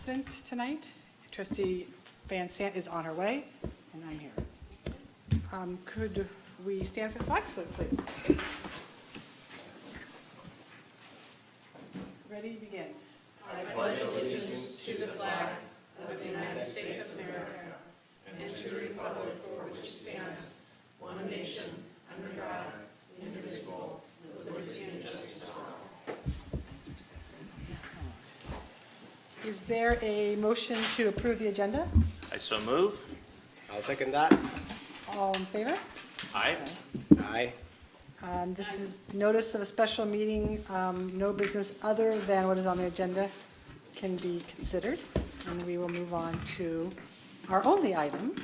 Present tonight. Trustee Van Sant is on her way, and I'm here. Could we stand for the flag salute, please? Ready, begin. I pledge allegiance to the flag of the United States of America and to the republic for which it stands, one nation, under God, indivisible, with liberty and justice for all. Is there a motion to approve the agenda? I so move. I'll second that. All in favor? Aye. Aye. This is notice of a special meeting. No business other than what is on the agenda can be considered. And we will move on to our only item,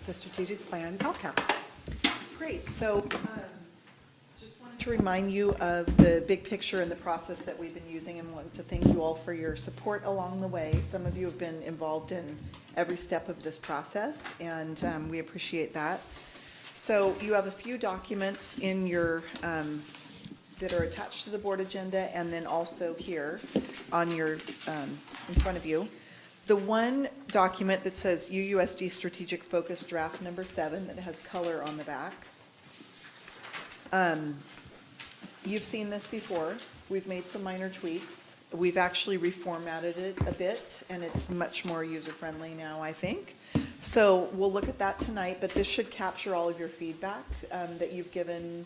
the strategic plan LCAP. Great, so just wanted to remind you of the big picture and the process that we've been using, and want to thank you all for your support along the way. Some of you have been involved in every step of this process, and we appreciate that. So you have a few documents in your, that are attached to the board agenda, and then also here on your, in front of you. The one document that says UUSD Strategic Focus Draft Number 7 that has color on the back. You've seen this before. We've made some minor tweaks. We've actually reformatted it a bit, and it's much more user-friendly now, I think. So we'll look at that tonight, but this should capture all of your feedback that you've given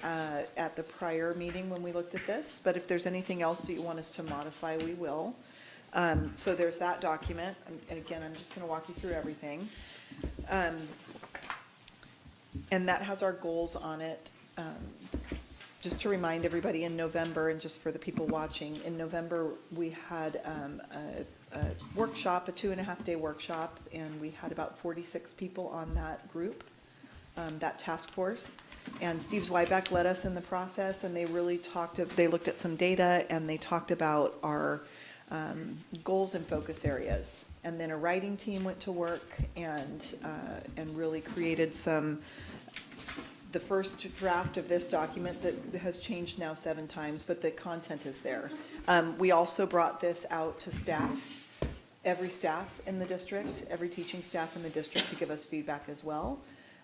at the prior meeting when we looked at this. But if there's anything else that you want us to modify, we will. So there's that document, and again, I'm just going to walk you through everything. And that has our goals on it. Just to remind everybody, in November, and just for the people watching, in November we had a workshop, a 2.5-day workshop, and we had about 46 people on that group, that task force. And Steve Zweibeck led us in the process, and they really they looked at some data, and they talked about our goals and focus areas. And then a writing team went to work and really created the first draft of this document that has changed now 7 times, but the content is there. We also brought this out to staff, every staff in the district, every teaching staff in the district, to give us feedback as well.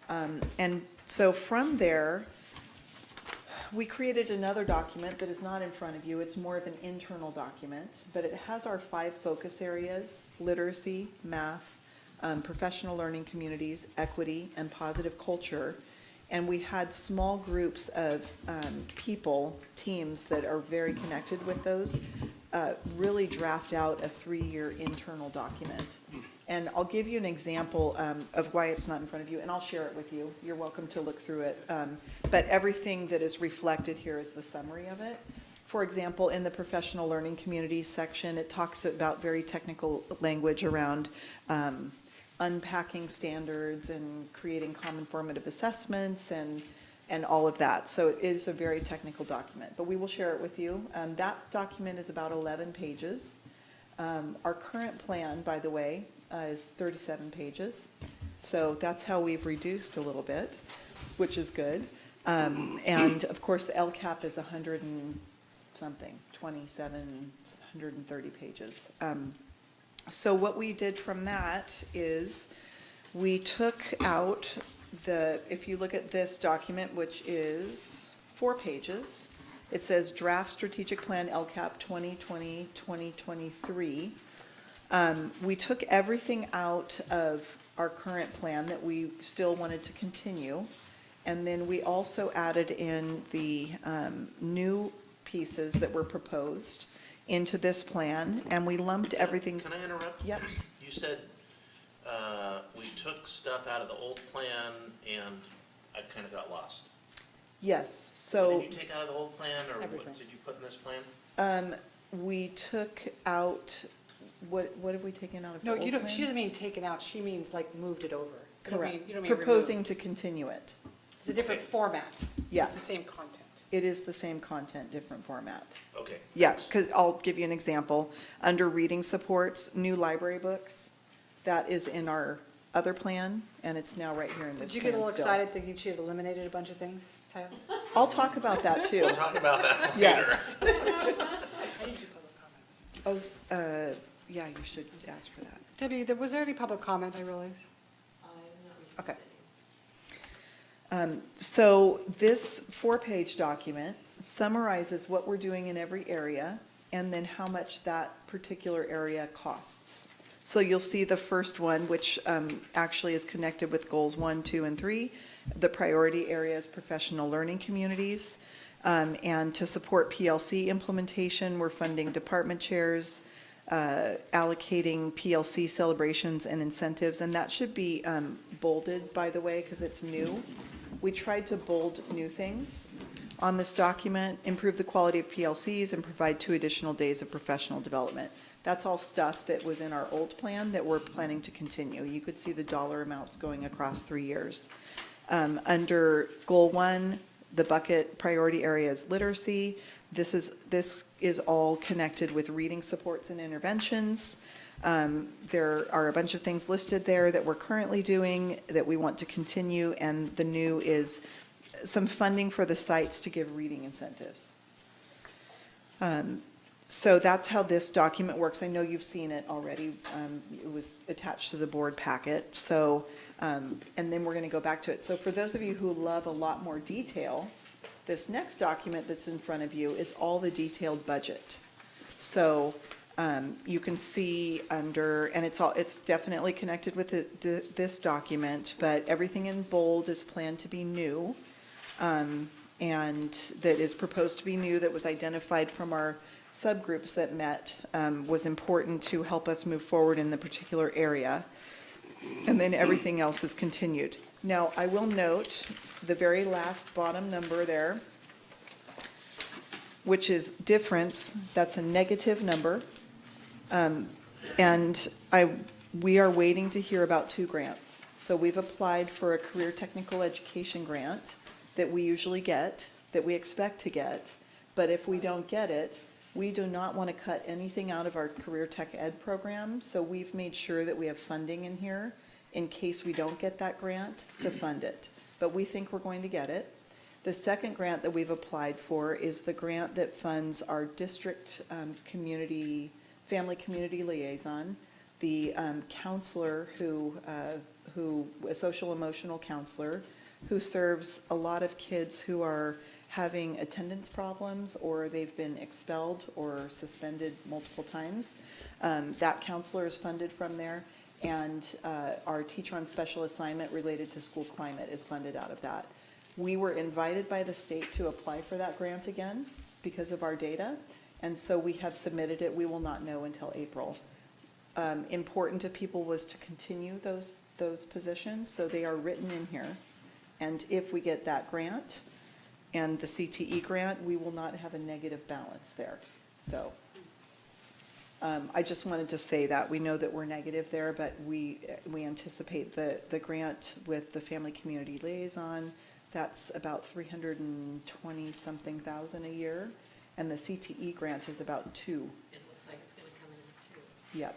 And so from there, we created another document that is not in front of you. It's more of an internal document, but it has our 5 focus areas: literacy, math, professional learning communities, equity, and positive culture. And we had small groups of people, teams that are very connected with those, really draft out a 3-year internal document. And I'll give you an example of why it's not in front of you, and I'll share it with you. You're welcome to look through it. But everything that is reflected here is the summary of it. For example, in the professional learning communities section, it talks about very technical language around unpacking standards and creating common formative assessments and all of that. So it is a very technical document, but we will share it with you. That document is about 11 pages. Our current plan, by the way, is 37 pages. So that's how we've reduced a little bit, which is good. And of course, the LCAP is 100 and something, 130 pages. So what we did from that is we took out if you look at this document, which is 4 pages, it says Draft Strategic Plan LCAP 2020-2023. We took everything out of our current plan that we still wanted to continue, and then we also added in the new pieces that were proposed into this plan, and we lumped everything. Can I interrupt? Yep. You said we took stuff out of the old plan, and I kind of got lost. Yes, What so did you take out of the old plan, or Everything. what did you put in this plan? we took out, what have we taken out of the No, old you don't. plan? She doesn't mean taken out. She means like moved it over. You don't Correct. mean- you don't mean Proposing removed. to continue it. It's a different Okay. format. Yeah. It's the same content. It is the same content, different format. Okay. Yeah, thanks. because I'll give you an example. Under reading supports, new library books, that is in our other plan, and it's now right here in this Did you plan get a little still. excited thinking she had eliminated a bunch of things, Tyler? I'll talk about that too. We'll talk about that later. Yes. I didn't do public comments. Oh, Yeah, you should ask for that. Debbie, was there any public comment, I realize? Okay. So this 4-page document summarizes what we're doing in every area and then how much that particular area costs. So you'll see the first one, which actually is connected with goals 1, 2, and 3. The priority areas, professional learning communities. And to support PLC implementation, we're funding department chairs, allocating PLC celebrations and incentives, and that should be bolded, by the way, because it's new. We tried to bold new things on this document, improve the quality of PLCs, and provide 2 additional days of professional development. That's all stuff that was in our old plan that we're planning to continue. You could see the dollar amounts going across 3 years. Under Goal 1, the bucket priority area is literacy. This is all connected with reading supports and interventions. There are a bunch of things listed there that we're currently doing that we want to continue, and the new is some funding for the sites to give reading incentives. So that's how this document works. I know you've seen it already. It was attached to the board packet. So, and then we're going to go back to it. So for those of you who love a lot more detail, this next document that's in front of you is all the detailed budget. So you can see under, and it's definitely connected with this document, but everything in bold is planned to be new, and that is proposed to be new, that was identified from our subgroups that met, was important to help us move forward in the particular area. And then everything else is continued. Now, I will note the very last bottom number there, which is difference. That's a negative number. And we are waiting to hear about 2 grants. So we've applied for a career technical education grant that we usually get, that we expect to get. But if we don't get it, we do not want to cut anything out of our career tech ed program. So we've made sure that we have funding in here in case we don't get that grant to fund it. But we think we're going to get it. The second grant that we've applied for is the grant that funds our district family community liaison, the counselor a social emotional counselor who serves a lot of kids who are having attendance problems, or they've been expelled or suspended multiple times. That counselor is funded from there, and our teacher on special assignment related to school climate is funded out of that. We were invited by the state to apply for that grant again because of our data, and so we have submitted it. We will not know until April. Important to people was to continue those positions, so they are written in here. And if we get that grant and the CTE grant, we will not have a negative balance there. So I just wanted to say that. We know that we're negative there, but we anticipate the grant with the family community liaison, that's about 320-something thousand a year, and the CTE grant is about 2. It looks like it's going to come in at 2. Yep.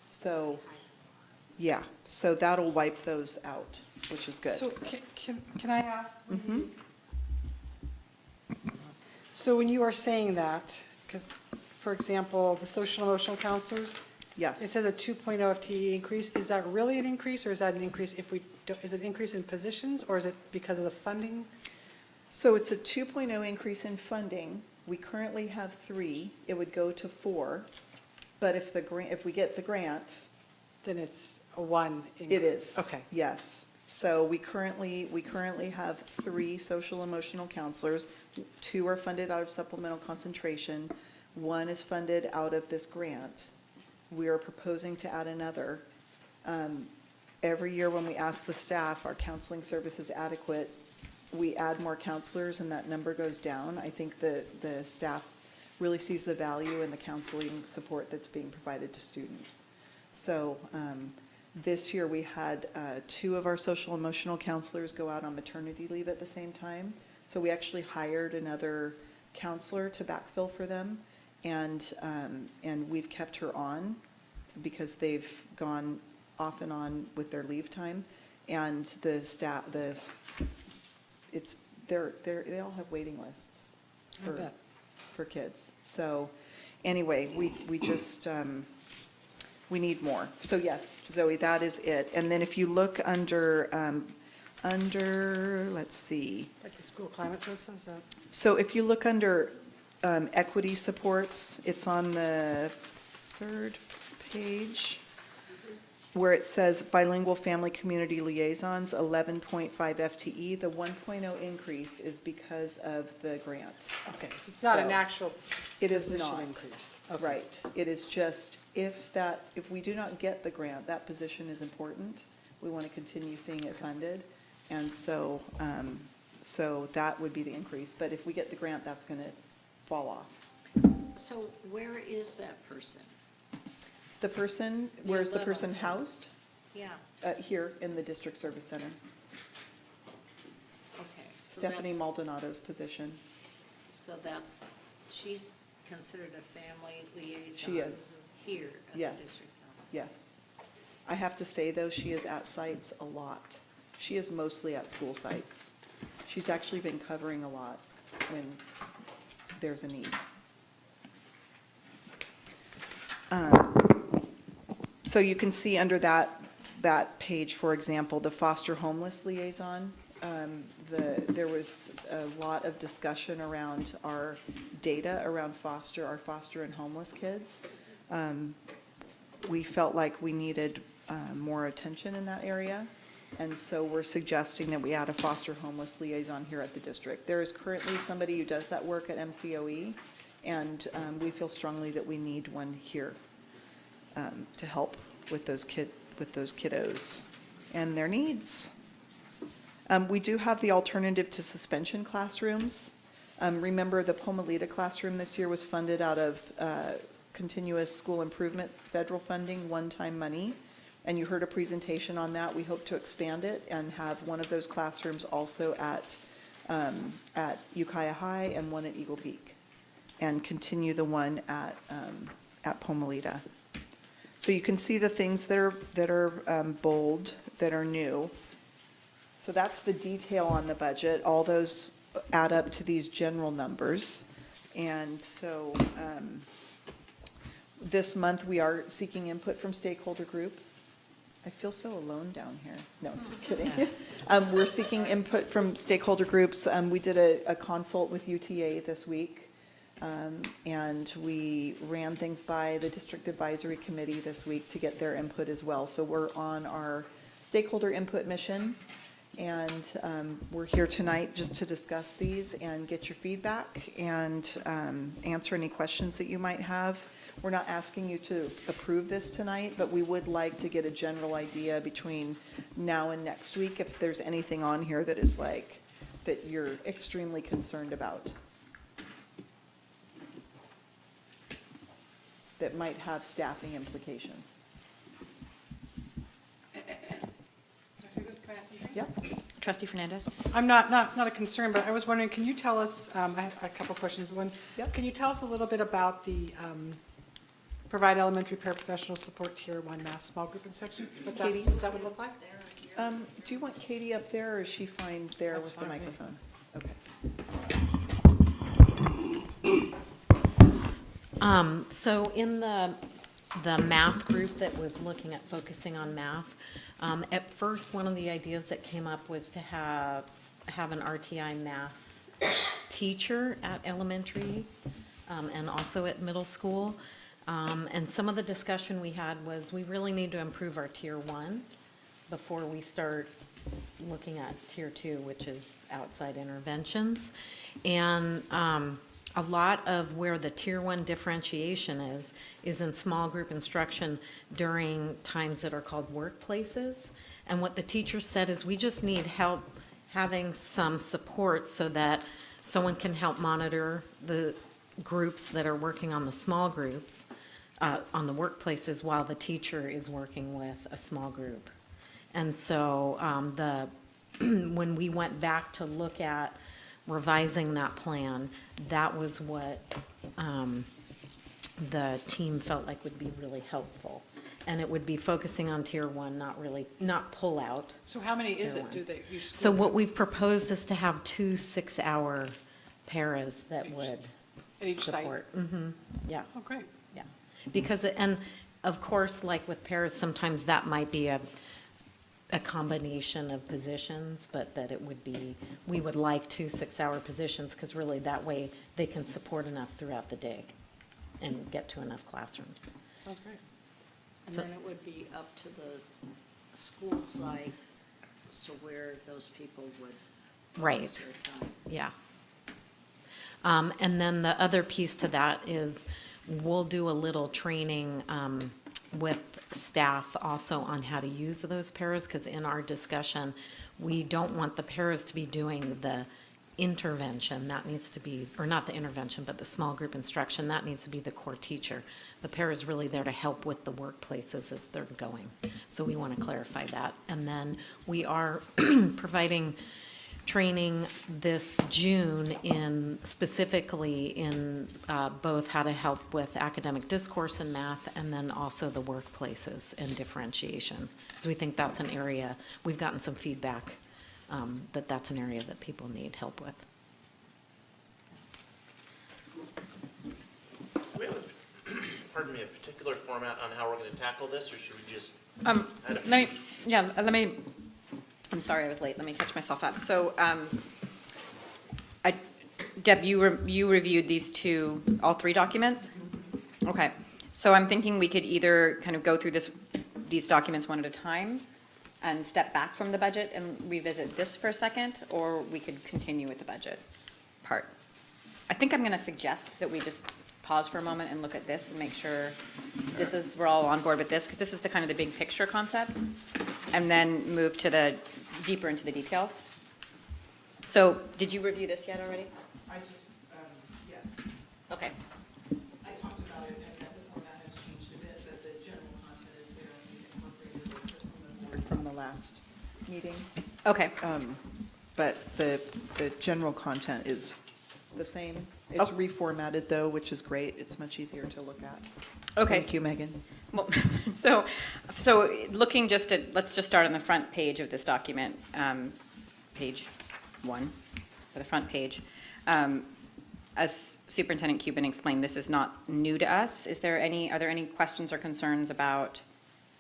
So, yeah, so that'll wipe those out, which is good. So can I ask? So when you are saying that, because, for example, the social emotional counselors, Yes. it says a 2.0 FTE increase. Is that really an increase, or is that an increase if we, is it an increase in positions, or is it because of the funding? So it's a 2.0 increase in funding. We currently have 3. It would go to 4. But if we get the grant, Then it's a 1 increase. it is. Okay. Yes. So we currently have 3 social emotional counselors. 2 are funded out of supplemental concentration. 1 is funded out of this grant. We are proposing to add another. Every year when we ask the staff, our counseling service is adequate, we add more counselors and that number goes down. I think the staff really sees the value in the counseling support that's being provided to students. So this year we had 2 of our social emotional counselors go out on maternity leave at the same time. So we actually hired another counselor to backfill for them, and we've kept her on because they've gone off and on with their leave time, and the staff, they all have waiting lists I bet. for kids. So anyway, we just We need more. So yes, Zoe, that is it. And then if you look under, let's see. Like the school climate process, that, So if you look under equity supports, it's on the third page where it says bilingual family community liaisons, 11.5 FTE. The 1.0 increase is because of the grant. okay, so it's not an So, actual It is position not. increase. Okay. Right. It is just if we do not get the grant, that position is important. We want to continue seeing it funded. And so, so that would be the increase. But if we get the grant, that's going to fall off. So where is that person? The person, The where's the 11th. person housed? Yeah, Here in the district service center. okay. So Stephanie that's- Maldonado's position. So that's, she's considered a family liaison? She is. Here at the Yes. district office? Yes. I have to say, though, she is at sites a lot. She is mostly at school sites. She's actually been covering a lot when there's a need. So you can see under that page, for example, the foster homeless liaison. There was a lot of discussion around our data around our foster and homeless kids. We felt like we needed more attention in that area. And so we're suggesting that we add a foster homeless liaison here at the district. There is currently somebody who does that work at MCOE, and we feel strongly that we need one here to help with those kiddos and their needs. We do have the alternative to suspension classrooms. Remember, the Pomalita classroom this year was funded out of continuous school improvement federal funding, one-time money. And you heard a presentation on that. We hope to expand it and have one of those classrooms also at Ukiah High and one at Eagle Peak, and continue the one at Pomalita. So you can see the things that are bold, that are new. So that's the detail on the budget. All those add up to these general numbers. And so this month we are seeking input from stakeholder groups. I feel so alone down here. No, just kidding. We're seeking input from stakeholder groups. We did a consult with UTA this week. And we ran things by the district advisory committee this week to get their input as well. So we're on our stakeholder input mission, and we're here tonight just to discuss these and get your feedback and answer any questions that you might have. We're not asking you to approve this tonight, but we would like to get a general idea between now and next week if there's anything on here that is like, that you're extremely concerned about, that might have staffing implications. Yep. Trustee Fernandez? I'm not a concern, but I was wondering, can you tell us, I have a couple of questions. One, Yep. can you tell us a little bit about the provide elementary paraprofessional support tier 1 math small group instruction? Katie? What that would look like? Do you want Katie up there, or is she fine there That's with the fine with me. microphone? Okay. So in the math group that was looking at focusing on math, at first, one of the ideas that came up was to have an RTI math teacher at elementary, and also at middle school. And some of the discussion we had was we really need to improve our tier 1 before we start looking at tier 2, which is outside interventions. And a lot of where the tier 1 differentiation is in small group instruction during times that are called workplaces. And what the teacher said is we just need help having some support so that someone can help monitor the groups that are working on the small groups, on the workplaces, while the teacher is working with a small group. And so when we went back to look at revising that plan, that was what the team felt like would be really helpful. And it would be focusing on tier 1, not pull out. So how many is Tier it? Do they use? So what we've proposed is to have 2 6-hour paras that would At each site? support. Yeah, Oh, great. yeah. Because, and Of course, like with pairs, sometimes that might be a combination of positions, but that it would be, we would like 2 6-hour positions, because really that way they can support enough throughout the day and get to enough classrooms. Sounds great. And So- then it would be up to the school site, so where those people would Right. focus their time. Yeah. And then the other piece to that is we'll do a little training with staff also on how to use those pairs, because in our discussion, we don't want the pairs to be doing the intervention. That needs to be, or not the intervention, but the small group instruction. That needs to be the core teacher. The pair is really there to help with the workplaces as they're going. So we want to clarify that. And then we are providing training this June specifically in both how to help with academic discourse and math, and then also the workplaces and differentiation. Because we think that's an area, we've gotten some feedback that that's an area that people need help with. Do we have, pardon me, a particular format on how we're going to tackle this, or should we just? I'm sorry I was late, let me catch myself up. So, Deb, you reviewed all 3 documents? Okay, so I'm thinking we could either kind of go through these documents one at a time and step back from the budget and revisit this for a second, or we could continue with the budget part. I think I'm gonna suggest that we just pause for a moment and look at this and make sure we're all on board with this, because this is the kind of the big picture concept, and then move to deeper into the details. So, did you review this yet already? I just, yes, Okay. I talked about it, and the format has changed a bit, but the general content is there, and we incorporated it from the board from the last meeting. Okay, But the general content is the same. It's Oh. reformatted though, which is great. It's much easier to look at. okay. Thank you, Megan. Well, so looking let's just start on the front page of this document, page 1, or the front page. As Superintendent Cuban explained, this is not new to us. Are there any questions or concerns about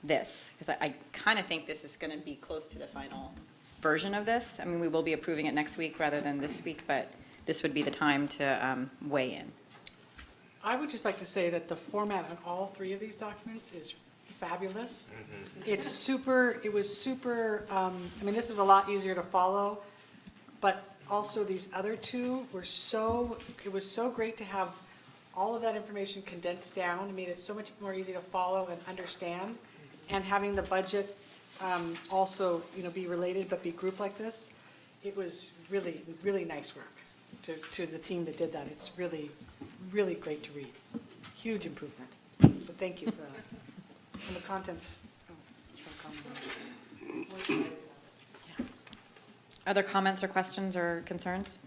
this? Because I kind of think this is going to be close to the final version of this. I mean, we will be approving it next week rather than this week, but this would be the time to weigh in. I would just like to say that the format on all 3 of these documents is fabulous. It was super, I mean, this is a lot easier to follow, but also these other 2 it was so great to have all of that information condensed down. It made it so much more easy to follow and understand. And having the budget also, be related but be grouped like this, it was really, really nice work to the team that did that. It's really, really great to read. Huge improvement. So thank you for that. And the contents. Other comments or questions or concerns?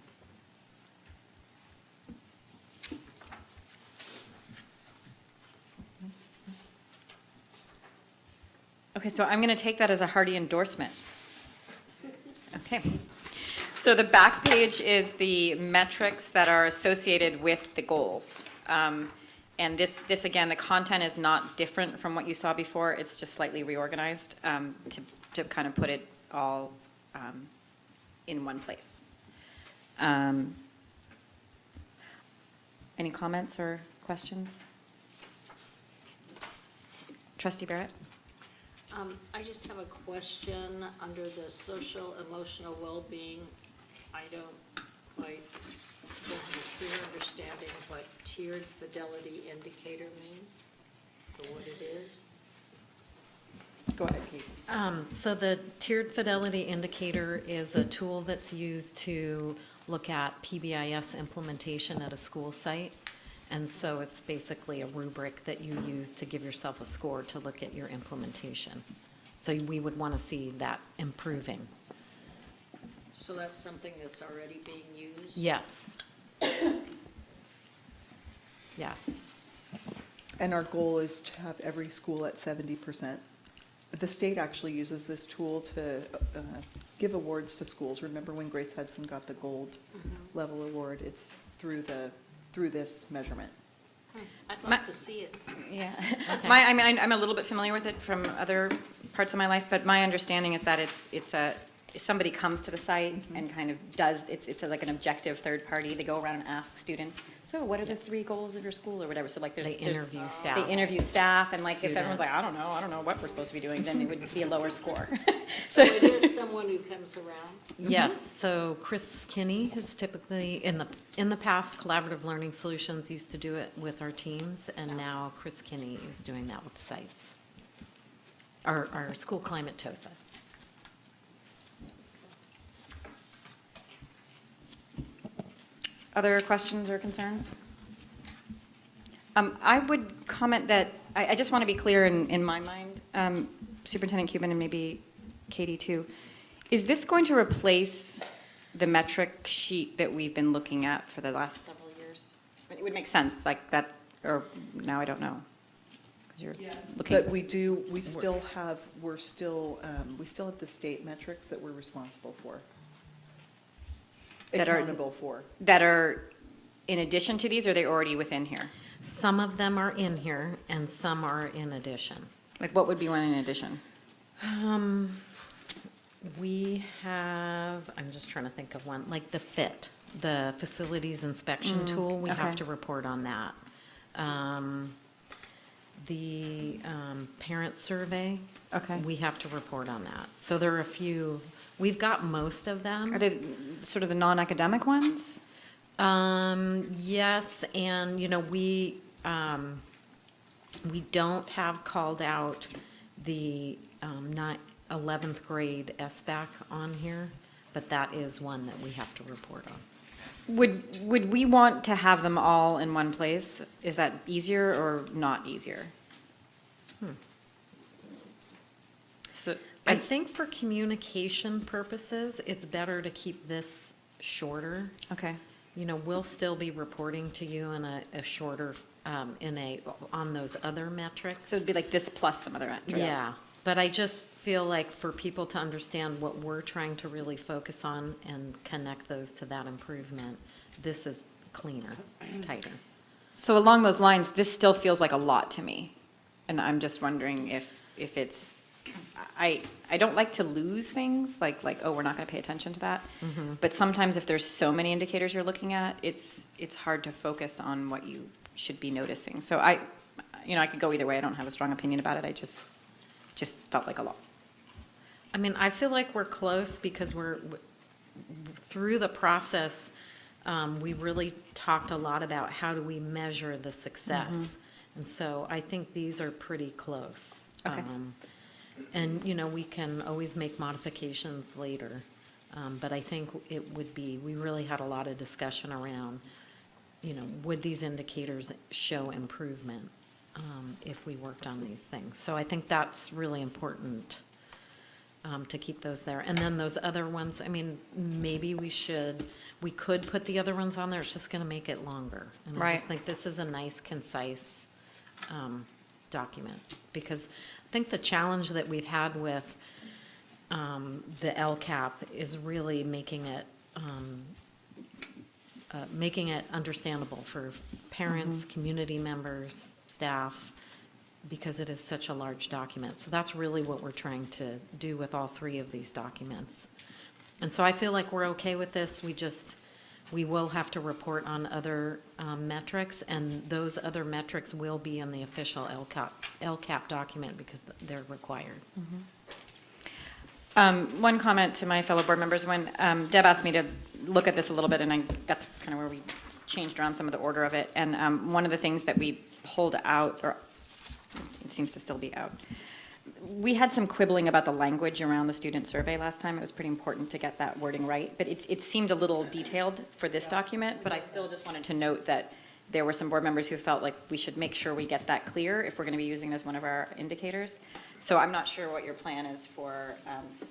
Okay, so I'm going to take that as a hearty endorsement. Okay. So the back page is the metrics that are associated with the goals. And this again, the content is not different from what you saw before. It's just slightly reorganized to kind of put it all in one place. Any comments or questions? Trustee Barrett? I just have a question under the social emotional well-being. I don't quite have a clear understanding of what tiered fidelity indicator means, or what it is. Go ahead, Kate. So the tiered fidelity indicator is a tool that's used to look at PBIS implementation at a school site. And so it's basically a rubric that you use to give yourself a score to look at your implementation. So we would want to see that improving. So that's something that's already being used? Yes. Yeah. And our goal is to have every school at 70%. The state actually uses this tool to give awards to schools. Remember when Grace Hudson got the gold level award? It's through this measurement. I'd like to see it. Yeah. Okay. I mean, I'm a little bit familiar with it from other parts of my life, but my understanding is that somebody comes to the site and kind of does, it's like an objective third party. They go around and ask students, so what are the 3 goals of your school or whatever? So like They interview staff. They interview staff, and like if everyone's like, I Students. don't know what we're supposed to be doing, then it would be a lower score. So it is someone who comes around. Yes, so Chris Kinney has typically, in the past, Collaborative Learning Solutions used to do it with our teams, and now Chris Kinney is doing that with the sites. Our school climate TOSA. Other questions or concerns? I would comment that, I just want to be clear in my mind, Superintendent Cuban and maybe Katie too, is this going to replace the metric sheet that we've been looking at for the last several years? It would make sense, like that, or now I don't know. 'Cause you're looking But at- we still have the state metrics that we're responsible for. That are- Accountable for. That are in addition to these, or are they already within here? Some of them are in here, and some are in addition. Like what would be one in addition? We have, I'm just trying to think of one, like the FIT, the Facilities Inspection Tool, we have okay. to report on that. The parent survey. Okay. We have to report on that. So there are a few, we've got most of them. Are they sort of the non-academic ones? Yes, and, we don't have called out the 11th grade SBAC on here, but that is one that we have to report on. Would we want to have them all in one place? Is that easier or not easier? So, I think for communication purposes, it's better to keep this shorter. okay, We'll still be reporting to you in a shorter, on those other metrics. so it'd be like this plus some other metrics? Yeah, but I just feel like for people to understand what we're trying to really focus on and connect those to that improvement, this is cleaner, it's tighter. So along those lines, this still feels like a lot to me. And I'm just wondering if it's, I don't like to lose things, like, oh, we're not gonna pay attention to that. But sometimes if there's so many indicators you're looking at, it's hard to focus on what you should be noticing. So I could go either way, I don't have a strong opinion about it, I just felt like a lot. I mean, I feel like we're close because we're, through the process, we really talked a lot about how do we measure the success. And so I think these are pretty close. Okay. And, we can always make modifications later. But I think it would be, we really had a lot of discussion around, would these indicators show improvement if we worked on these things? So I think that's really important to keep those there. And then those other ones, I mean, maybe we could put the other ones on there, it's just gonna make it longer. And I just Right. think this is a nice, concise document. Because I think the challenge that we've had with the LCAP is really making it understandable for parents, community members, staff, because it is such a large document. So that's really what we're trying to do with all 3 of these documents. And so I feel like we're okay with this. We will have to report on other metrics, and those other metrics will be in the official LCAP document because they're required. One comment to my fellow board members, when Deb asked me to look at this a little bit, and that's kind of where we changed around some of the order of it, and one of the things that we pulled out, or it seems to still be out, we had some quibbling about the language around the student survey last time. It was pretty important to get that wording right, but it seemed a little detailed for this document, but I still just wanted to note that there were some board members who felt like we should make sure we get that clear if we're going to be using it as one of our indicators. So I'm not sure what your plan is for,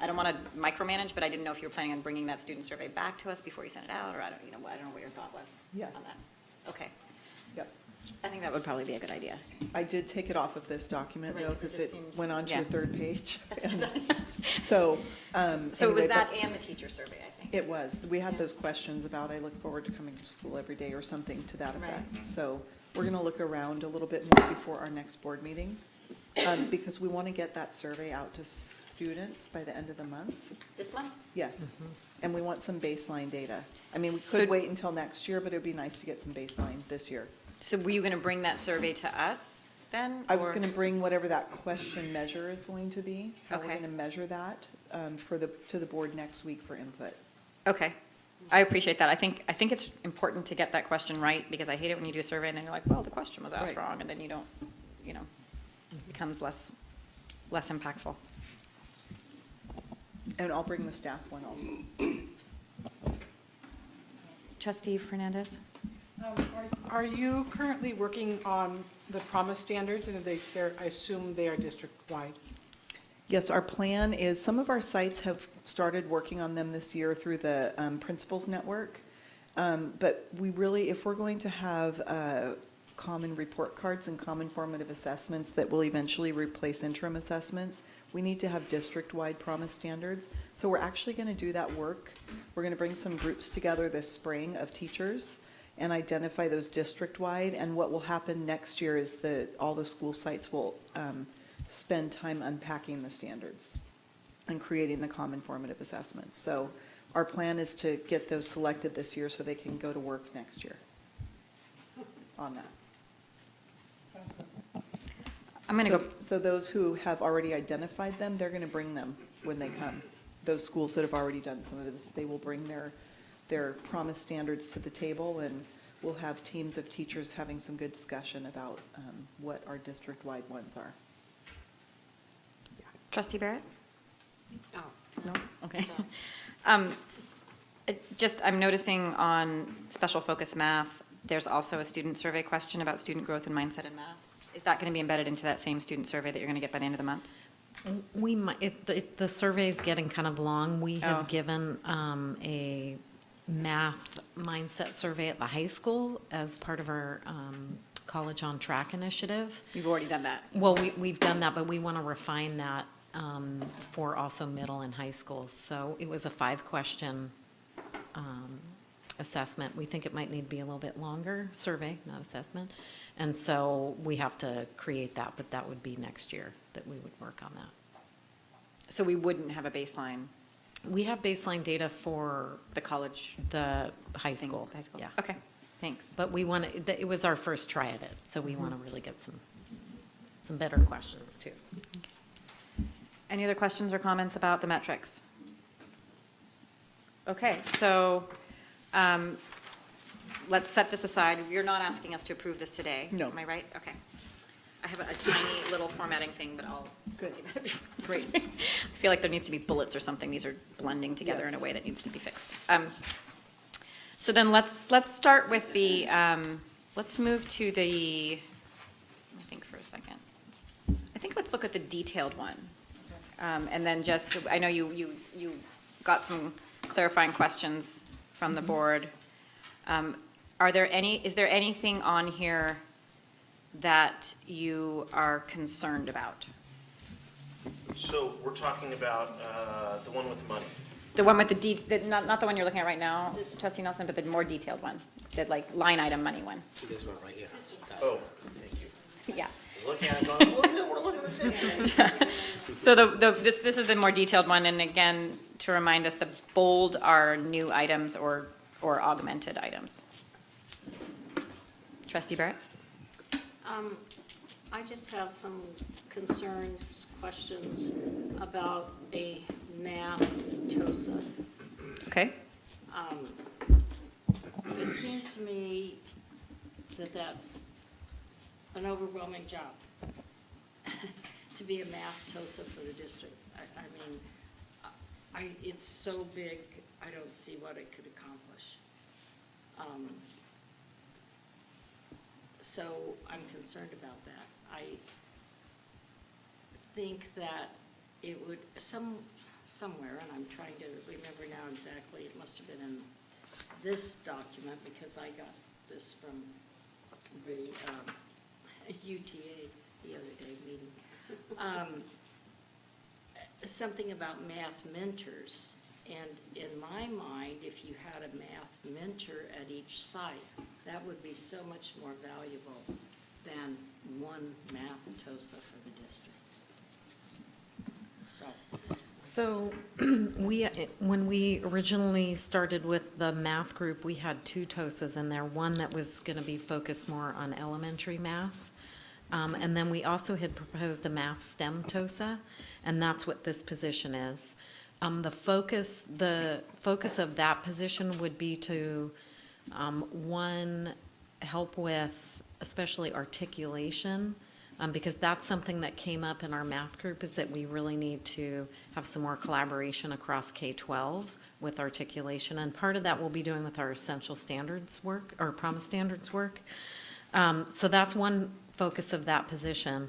I don't want to micromanage, but I didn't know if you were planning on bringing that student survey back to us before you sent it out, or I don't know what your thought was Yes. on that. Okay, Yep. I think that would probably be a good idea. I did take it off of this document Right, though, 'cause it because just it seems- went on to yeah. a 3rd page. That's what I thought. So, So it was anyway, that but and the teacher survey, I think. It was. We had Yeah. those questions about, I look forward to coming to school every day or something to that Right. effect. So we're gonna look around a little bit more before our next board meeting, because we wanna get that survey out to students by the end of the month. This month? Yes, and we want some baseline data. I mean, we So- could wait until next year, but it'd be nice to get some baseline this year. So were you going to bring that survey to us then? I was or- gonna bring whatever that question measure is going to be, how we're Okay. gonna measure that, to the board next week for input. Okay, I appreciate that. I think it's important to get that question right, because I hate it when you do a survey and then you're like, well, the question was asked Right. wrong, and then you don't, you know, it becomes less impactful. And I'll bring the staff one also. Trustee Fernandez? Are you currently working on the promise standards, and I assume they are district-wide? Yes, our plan is, some of our sites have started working on them this year through the Principals Network. But we really, if we're going to have common report cards and common formative assessments that will eventually replace interim assessments, we need to have district-wide promise standards. So we're actually going to do that work. We're going to bring some groups together this spring of teachers and identify those district-wide. And what will happen next year is that all the school sites will spend time unpacking the standards and creating the common formative assessments. So our plan is to get those selected this year so they can go to work next year on that. I'm going to go, So those who have already identified them, they're going to bring them when they come. Those schools that have already done some of this, they will bring their promise standards to the table, and we'll have teams of teachers having some good discussion about what our district-wide ones are. Trustee Barrett? Oh, No? Okay. so- I'm noticing on special focus math, there's also a student survey question about student growth and mindset in math. Is that going to be embedded into that same student survey that you're going to get by the end of the month? We might, the survey's getting kind of long. We Oh. have given a math mindset survey at the high school as part of our College on Track initiative. You've already done that. Well, we've done that, but we want to refine that for also middle and high school. So it was a 5-question assessment. We think it might need to be a little bit longer, survey, not assessment. And so we have to create that, but that would be next year that we would work on that. So we wouldn't have a baseline, We have baseline data for the college the high thing, school. high school? Yeah. Okay, thanks. But we want to, it was our first try at it, so we want to really get some better questions too. Any other questions or comments about the metrics? Okay, so let's set this aside. You're not asking us to approve this today? No. Am I right? Okay. I have a tiny little formatting thing, but I'll Good. do that before. Great. I feel like there needs to be bullets or something. These are blending together in a Yes. way that needs to be fixed. So then let's start with the, let's move to the, let me think for a second. I think let's look at the detailed one. And then just, I know you got some clarifying questions from the board. Is there anything on here that you are concerned about? So we're talking about the one with the money. The one with not the one you're looking at right now, Trustee Nelson, but the more detailed one, the like line item money one. This one right here. Oh, thank you. Yeah. I was looking at it going, we're looking at the same thing. So this is the more detailed one, and again, to remind us, the bold are new items or augmented items. Trustee Barrett? I just have some concerns, questions about a math TOSA. Okay. It seems to me that that's an overwhelming job, to be a math TOSA for the district. I mean, it's so big, I don't see what it could accomplish. So I'm concerned about that. I think that it would, somewhere, and I'm trying to remember now exactly, it must have been in this document, because I got this from the UTA the other day meeting. Something about math mentors, And in my mind, if you had a math mentor at each site, that would be so much more valuable than one math TOSA for the district. So, When we originally started with the math group, we had 2 TOSAs in there. One that was going to be focused more on elementary math. And then we also had proposed a math STEM TOSA, and that's what this position is. The focus of that position would be to, one, help with especially articulation, because that's something that came up in our math group, is that we really need to have some more collaboration across K-12 with articulation. And part of that we'll be doing with our essential standards work, or promise standards work. So that's one focus of that position.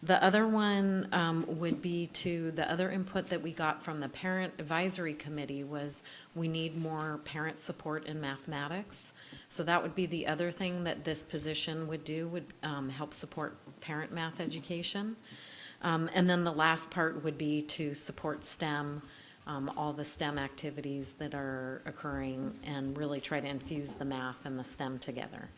The other one would be to, the other input that we got from the parent advisory committee was we need more parent support in mathematics. So that would be the other thing that this position would do, would help support parent math education. And then the last part would be to support STEM, all the STEM activities that are occurring, and really try to infuse the math and the STEM together.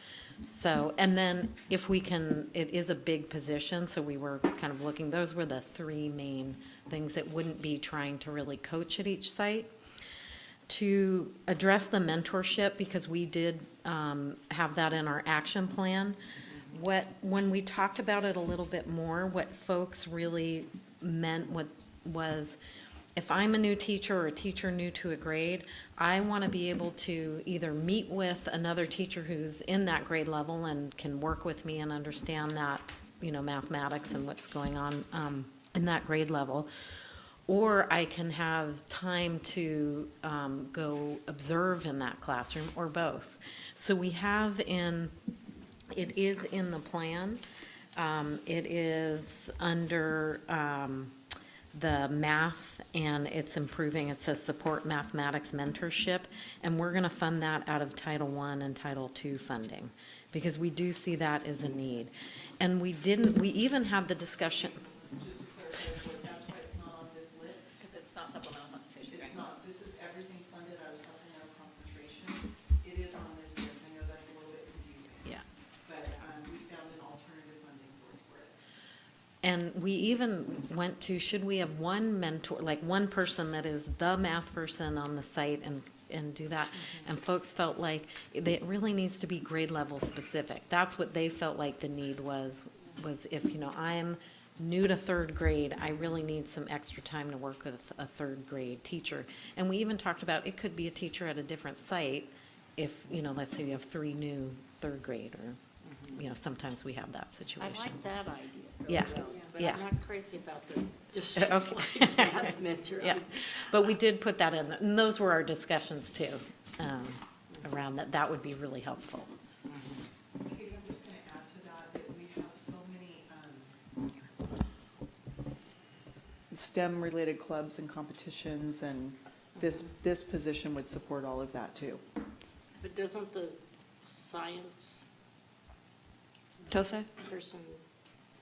So, and then if we can, it is a big position, so we were kind of looking, those were the 3 main things that wouldn't be trying to really coach at each site. To address the mentorship, because we did have that in our action plan, when we talked about it a little bit more, what folks really meant was, if I'm a new teacher or a teacher new to a grade, I want to be able to either meet with another teacher who's in that grade level and can work with me and understand that, mathematics and what's going on in that grade level, or I can have time to go observe in that classroom, or both. So we have it is in the plan. It is under the math, and it's improving. It says support mathematics mentorship, and we're going to fund that out of Title I and Title II funding, because we do see that as a need. And we even had the discussion. Just to clarify, that's why it's not on this list. Because it's not supplemental concentration, It's right? not, this is everything funded out of supplemental concentration. It is on this list. I know that's a little bit confusing. Yeah. But we found an alternative funding source for it. And we even went to, should we have one mentor, like one person that is the math person on the site and do that? And folks felt like it really needs to be grade level specific. That's what they felt like the need was if, I'm new to 3rd grade, I really need some extra time to work with a 3rd grade teacher. And we even talked about, it could be a teacher at a different site if, let's say you have 3 new 3rd grade, or, sometimes we have that I situation. like that idea really Yeah, well, but yeah. I'm not crazy about the district Okay. math mentor. Yeah, but we did put that in, and those were our discussions too, around that. That would be really helpful. Katie, I'm just going to add to that we have so many STEM-related clubs and competitions, and this position would support all of that too. But doesn't the science TOSA? person,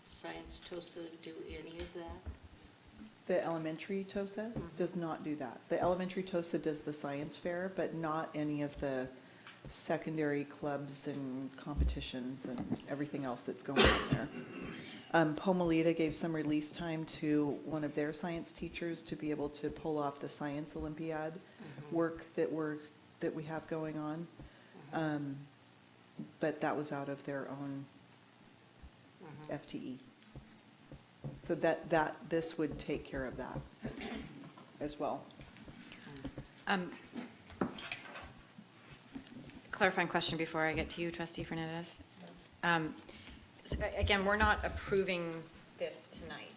science TOSA, do any of that? The elementary TOSA does not do that. The elementary TOSA does the science fair, but not any of the secondary clubs and competitions and everything else that's going on there. Pomalita gave some release time to one of their science teachers to be able to pull off the science Olympiad work that we have going on. But that was out of their own FTE. So this would take care of that as well. Clarifying question before I get to you, Trustee Fernandez. So again, we're not approving this tonight.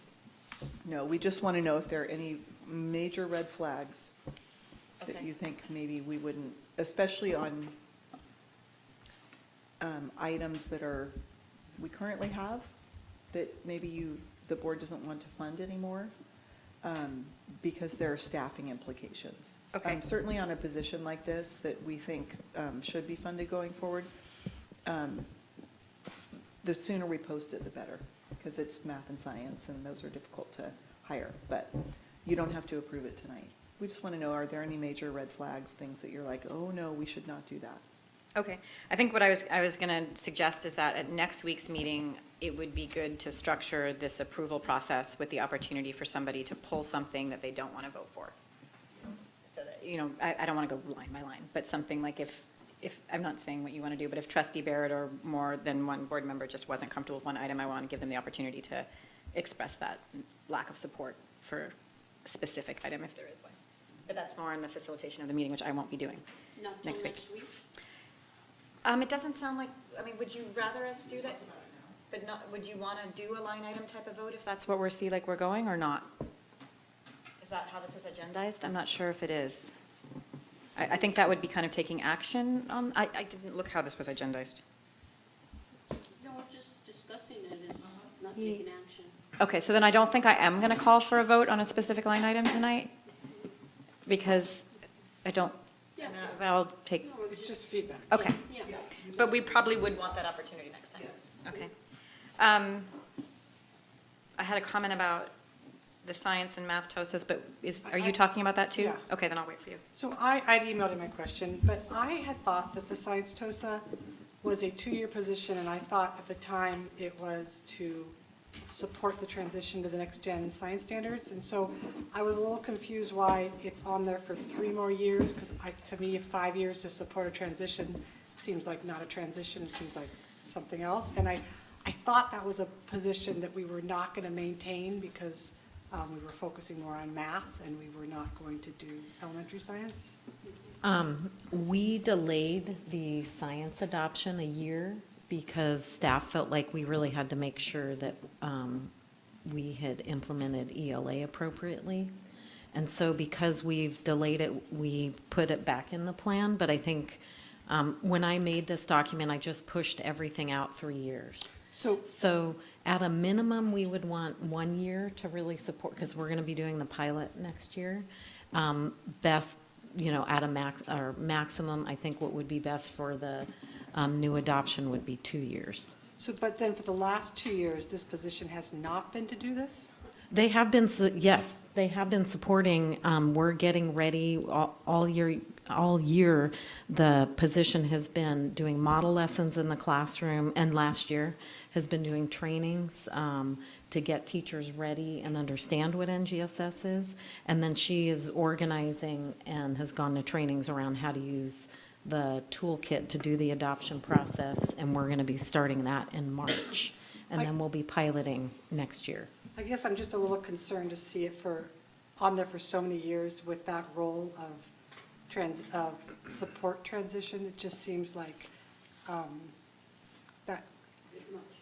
No, we just want to know if there are any major red flags that Okay. you think maybe we wouldn't, especially on items that we currently have, that maybe the board doesn't want to fund anymore, because there are staffing implications. Okay. Certainly on a position like this that we think should be funded going forward, the sooner we post it, the better, because it's math and science, and those are difficult to hire. But you don't have to approve it tonight. We just want to know, are there any major red flags, things that you're like, oh, no, we should not do that? Okay, I think what I was gonna suggest is that at next week's meeting, it would be good to structure this approval process with the opportunity for somebody to pull something that they don't want to vote for. So that, you know, I don't want to go line by line, but something like if, I'm not saying what you want to do, but if trustee Barrett or more than one board member just wasn't comfortable with one item, I want to give them the opportunity to express that lack of support for a specific item if there is one. But that's more in the facilitation of the meeting, which I won't be doing. Not till Next week. next week? It doesn't sound like, I mean, would you rather us do that? But not, would you want to do a line item type of vote if that's what we're going or not? Is that how this is agendized? I'm not sure if it is. I think that would be kind of taking action on, I didn't look how this was agendized. No, we're just discussing it and not taking action. Okay, so then I don't think I am going to call for a vote on a specific line item tonight because I don't, Yeah. I'll take, No, we're It's just feedback. okay. Yeah. But we probably would want that opportunity next time. Yes. Okay. I had a comment about the science and math TOSAs, but are you talking about that too? Yeah. Okay, then I'll wait for you. So I'd emailed in my question, but I had thought that the science TOSA was a 2-year position, and I thought at the time it was to support the transition to the next gen science standards. And so I was a little confused why it's on there for 3 more years, because to me, 5 years to support a transition seems like not a transition, it seems like something else. And I thought that was a position that we were not going to maintain because we were focusing more on math and we were not going to do elementary science. We delayed the science adoption a year because staff felt like we really had to make sure that we had implemented ELA appropriately. And so because we've delayed it, we put it back in the plan. But I think when I made this document, I just pushed everything out 3 years. So at a minimum, we would want 1 year to really support, because we're going to be doing the pilot next year. Best, at a maximum, I think what would be best for the new adoption would be 2 years. So, but then for the last 2 years, this position has not been to do this? They have been, yes, they have been supporting. We're getting ready all year. All year, the position has been doing model lessons in the classroom, and last year has been doing trainings to get teachers ready and understand what NGSS is. And then she is organizing and has gone to trainings around how to use the toolkit to do the adoption process, and we're going to be starting that in March. And then we'll be piloting next year. I guess I'm just a little concerned to see it on there for so many years with that role of support transition. It just seems like that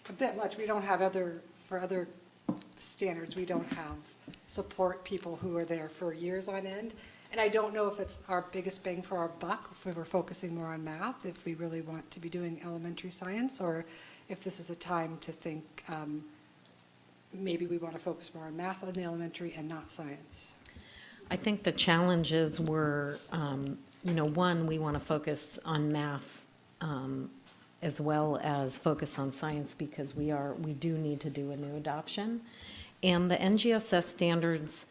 a bit much. We don't have for other standards, we don't have support people who are there for years on end. And I don't know if it's our biggest bang for our buck, if we were focusing more on math, if we really want to be doing elementary science, or if this is a time to think maybe we want to focus more on math on the elementary and not science. I think the challenges were, one, we want to focus on math as well as focus on science because we do need to do a new adoption. And the NGSS standards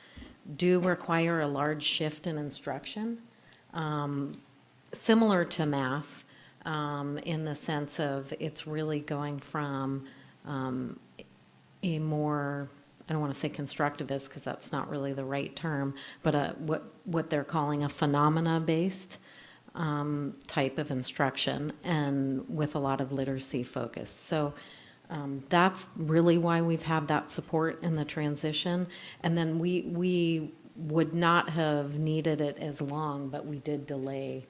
do require a large shift in instruction, similar to math, in the sense of it's really going from a more, I don't want to say constructivist because that's not really the right term, but what they're calling a phenomena-based type of instruction and with a lot of literacy focus. So that's really why we've had that support in the transition. And then we would not have needed it as long, but we did delay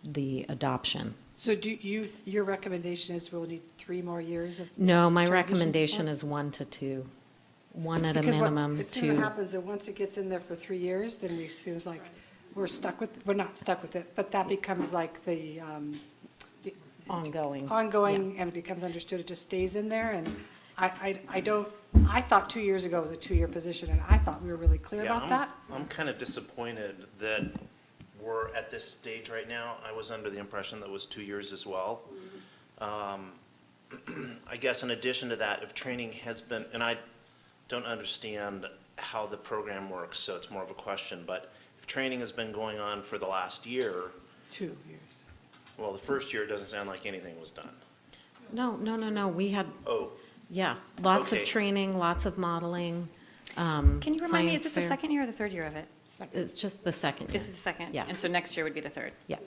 the adoption. So your recommendation is we'll need 3 more years of No, my transition recommendation support? is 1 to 2. 1 at a Because minimum, what 2. happens is once it gets in there for 3 years, then it seems like we're not stuck with it, but that becomes like the Ongoing. and it becomes understood, it just stays in there, and I thought 2 years ago was a 2-year position, and I thought we were really clear Yeah, about that. I'm kind of disappointed that we're at this stage right now. I was under the impression that it was 2 years as well. I guess in addition to that, if training has been, and I don't understand how the program works, so it's more of a question, but if training has been going on for the last year, 2 years. well, the first year, it doesn't sound like anything was done. No, we had, Oh, yeah, lots of Okay. training, lots of modeling. Can you remind me, is science this the fair. second year or the third year of it? It's just the second year. This is the second? Yeah. And so next year would be the third? Yeah.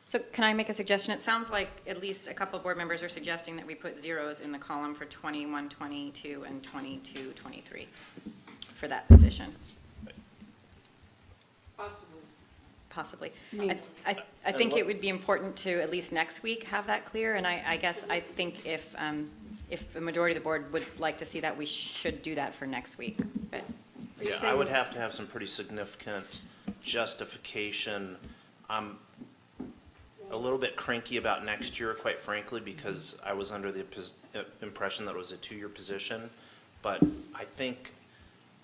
So can I make a suggestion? It sounds like at least a couple of board members are suggesting that we put zeros in the column for 21, 22, and 22, 23 for that position. Possibly. I think it would be important to, at least next week, have that clear, and I guess I think if the majority of the board would like to see that, we should do that for next week. But yeah, I would have to have some pretty significant justification. I'm a little bit cranky about next year, quite frankly, because I was under the impression that it was a 2-year position. But I think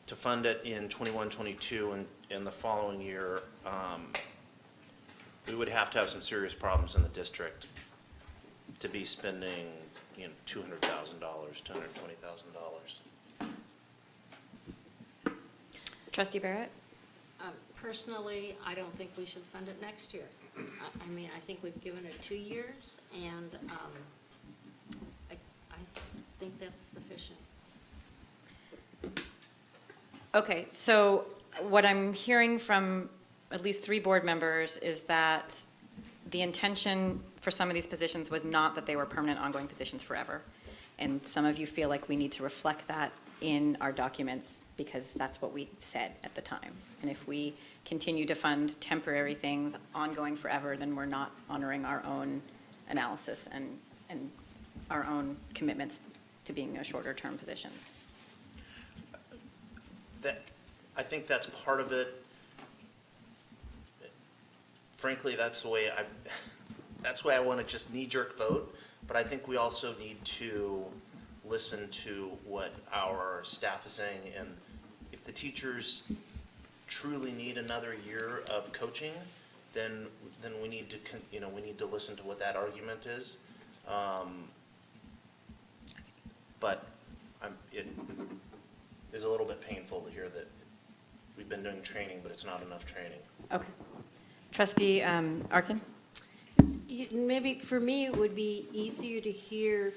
to fund it in 21, 22, and in the following year, we would have to have some serious problems in the district to be spending, $200,000, $220,000. Trustee Barrett? Personally, I don't think we should fund it next year. I mean, I think we've given it 2 years, and I think that's sufficient. Okay, so what I'm hearing from at least 3 board members is that the intention for some of these positions was not that they were permanent ongoing positions forever. And some of you feel like we need to reflect that in our documents because that's what we said at the time. And if we continue to fund temporary things ongoing forever, then we're not honoring our own analysis and our own commitments to being a shorter term positions. I think that's part of it. Frankly, that's the way I want to just knee-jerk vote, but I think we also need to listen to what our staff is saying, and if the teachers truly need another year of coaching, then we need to, we need to listen to what that argument is. But it is a little bit painful to hear that we've been doing training, but it's not enough training. Okay. Trustee Arkin? Maybe for me, it would be easier to hear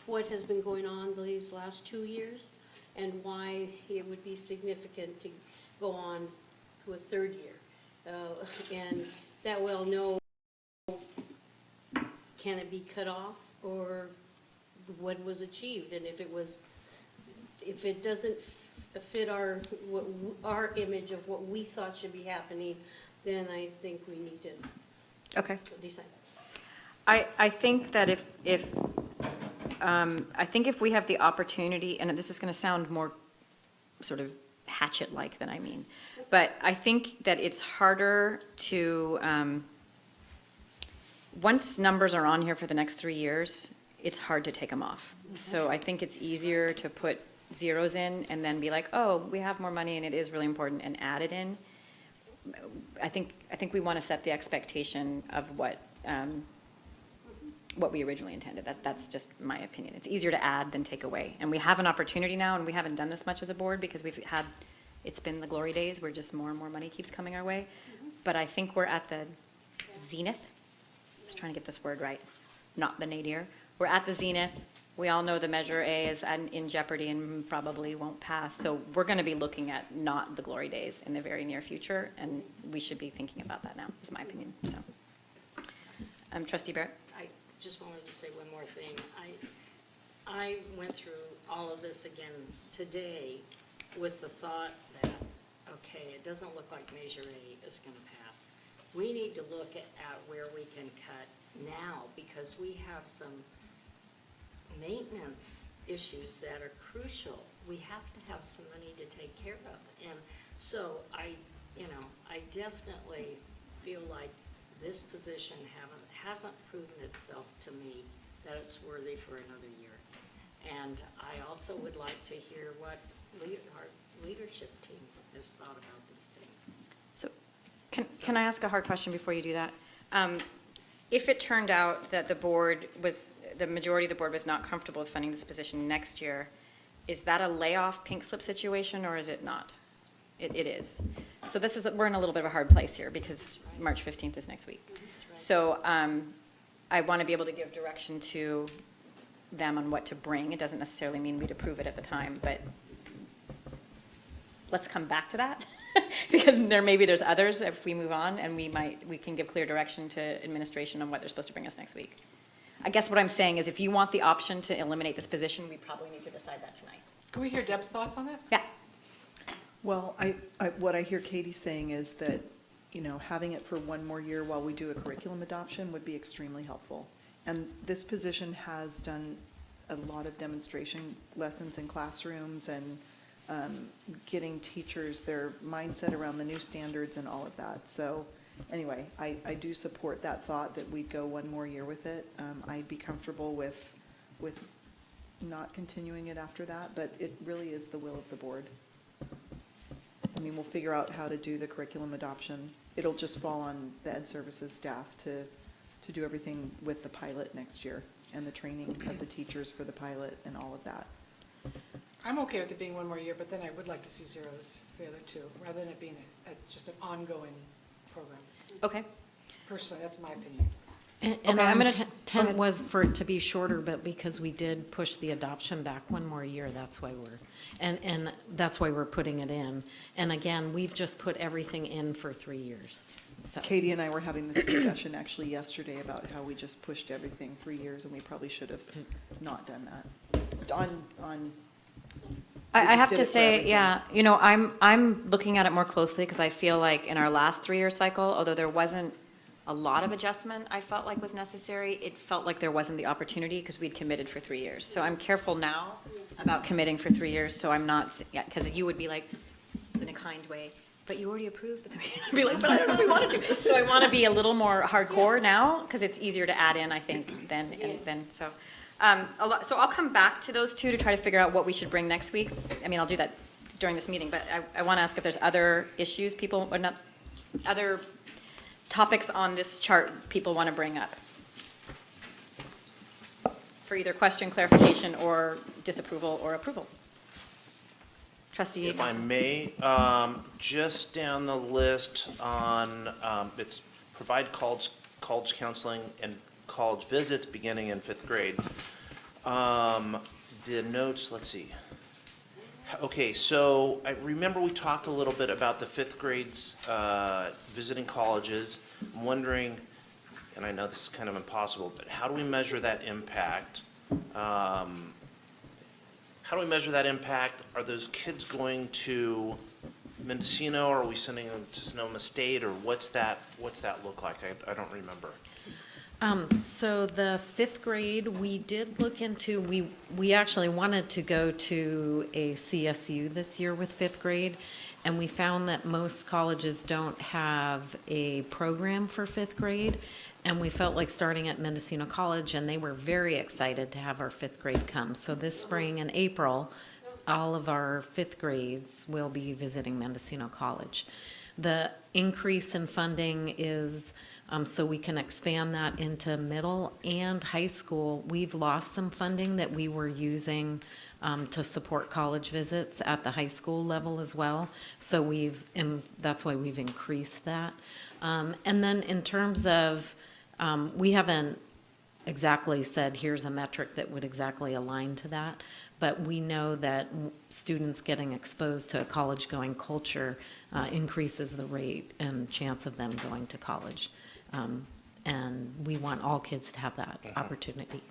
what has been going on these last 2 years and why it would be significant to go on to a third year. And that way I'll know, can it be cut off or what was achieved? And if it doesn't fit our image of what we thought should be happening, then I think we need to Okay. decide. I think that if we have the opportunity, and this is going to sound more sort of hatchet-like than I mean, but I think that it's harder to, once numbers are on here for the next 3 years, it's hard to take them off. So I think it's easier to put zeros in and then be like, oh, we have more money and it is really important, and add it in. I think we want to set the expectation of what we originally intended. That's just my opinion. It's easier to add than take away. And we have an opportunity now, and we haven't done this much as a board because it's been the glory days where just more and more money keeps coming our way. But I think we're at the zenith. I was trying to get this word right, not the nadir. We're at the zenith. We all know the Measure A is in jeopardy and probably won't pass. So we're going to be looking at not the glory days in the very near future, and we should be thinking about that now, is my opinion. So, Trustee Barrett? I just wanted to say one more thing. I went through all of this again today with the thought that, okay, it doesn't look like Measure A is going to pass. We need to look at where we can cut now because we have some maintenance issues that are crucial. We have to have some money to take care of. And so I definitely feel like this position hasn't proven itself to me that it's worthy for another year. And I also would like to hear what our leadership team has thought about these things. So can I ask a hard question before you do that? If it turned out that the majority of the board was not comfortable with funding this position next year, is that a layoff pink slip situation or is it not? It is. So we're in a little bit of a hard place here because March 15th is next week. So I want to be able to give direction to them on what to bring. It doesn't necessarily mean we'd approve it at the time, but let's come back to that. Because there's others if we move on, and we can give clear direction to administration on what they're supposed to bring us next week. I guess what I'm saying is if you want the option to eliminate this position, we probably need to decide that tonight. Can we hear Deb's thoughts on that? Yeah. Well, what I hear Katie saying is that, having it for one more year while we do a curriculum adoption would be extremely helpful. And this position has done a lot of demonstration lessons in classrooms and getting teachers their mindset around the new standards and all of that. So anyway, I do support that thought that we'd go one more year with it. I'd be comfortable with not continuing it after that, but it really is the will of the board. I mean, we'll figure out how to do the curriculum adoption. It'll just fall on the Ed Services staff to do everything with the pilot next year and the training of the teachers for the pilot and all of that. I'm okay with it being one more year, but then I would like to see zeros for the other two, rather than it being just an ongoing program. Okay. Personally, that's my opinion. And Okay, our go intent ahead. was for it to be shorter, but because we did push the adoption back one more year, that's why and that's why we're putting it in. And again, we've just put everything in for 3 years. So, Katie and I were having this discussion actually yesterday about how we just pushed everything 3 years and we probably should have not done that. I just have did to it for say, everything. yeah, I'm looking at it more closely because I feel like in our last 3-year cycle, although there wasn't a lot of adjustment I felt like was necessary, it felt like there wasn't the opportunity because we'd committed for 3 years. So I'm careful now about committing for 3 years, so I'm not, because you would be like, in a kind way, but you already approved at the beginning. I'd be like, but I don't know if we wanted to. So I want to be a little more hardcore now because it's easier to add in, I think, than so. So I'll come back to those two to try to figure out what we should bring next week. I mean, I'll do that during this meeting, but I want to ask if there's other issues other topics on this chart people want to bring up for either question, clarification, or disapproval or approval. Trustee If I Johnson. may, just down the list on, it's provide college counseling and college visits beginning in 5th grade. The notes, let's see. Okay, so I remember we talked a little bit about the 5th grades visiting colleges. I'm wondering, and I know this is kind of impossible, but how do we measure that impact? How do we measure that impact? Are those kids going to Mendocino, or are we sending them to Sonoma State, or what's that look like? I don't remember. So the 5th grade, we did look into, we actually wanted to go to a CSU this year with 5th grade, and we found that most colleges don't have a program for 5th grade, and we felt like starting at Mendocino College, and they were very excited to have our 5th grade come. So this spring in April, all of our 5th grades will be visiting Mendocino College. The increase in funding is so we can expand that into middle and high school. We've lost some funding that we were using to support college visits at the high school level as well. So that's why we've increased that. And then in terms of, we haven't exactly said, here's a metric that would exactly align to that, but we know that students getting exposed to a college-going culture increases the rate and chance of them going to college. And we want all kids to have that opportunity.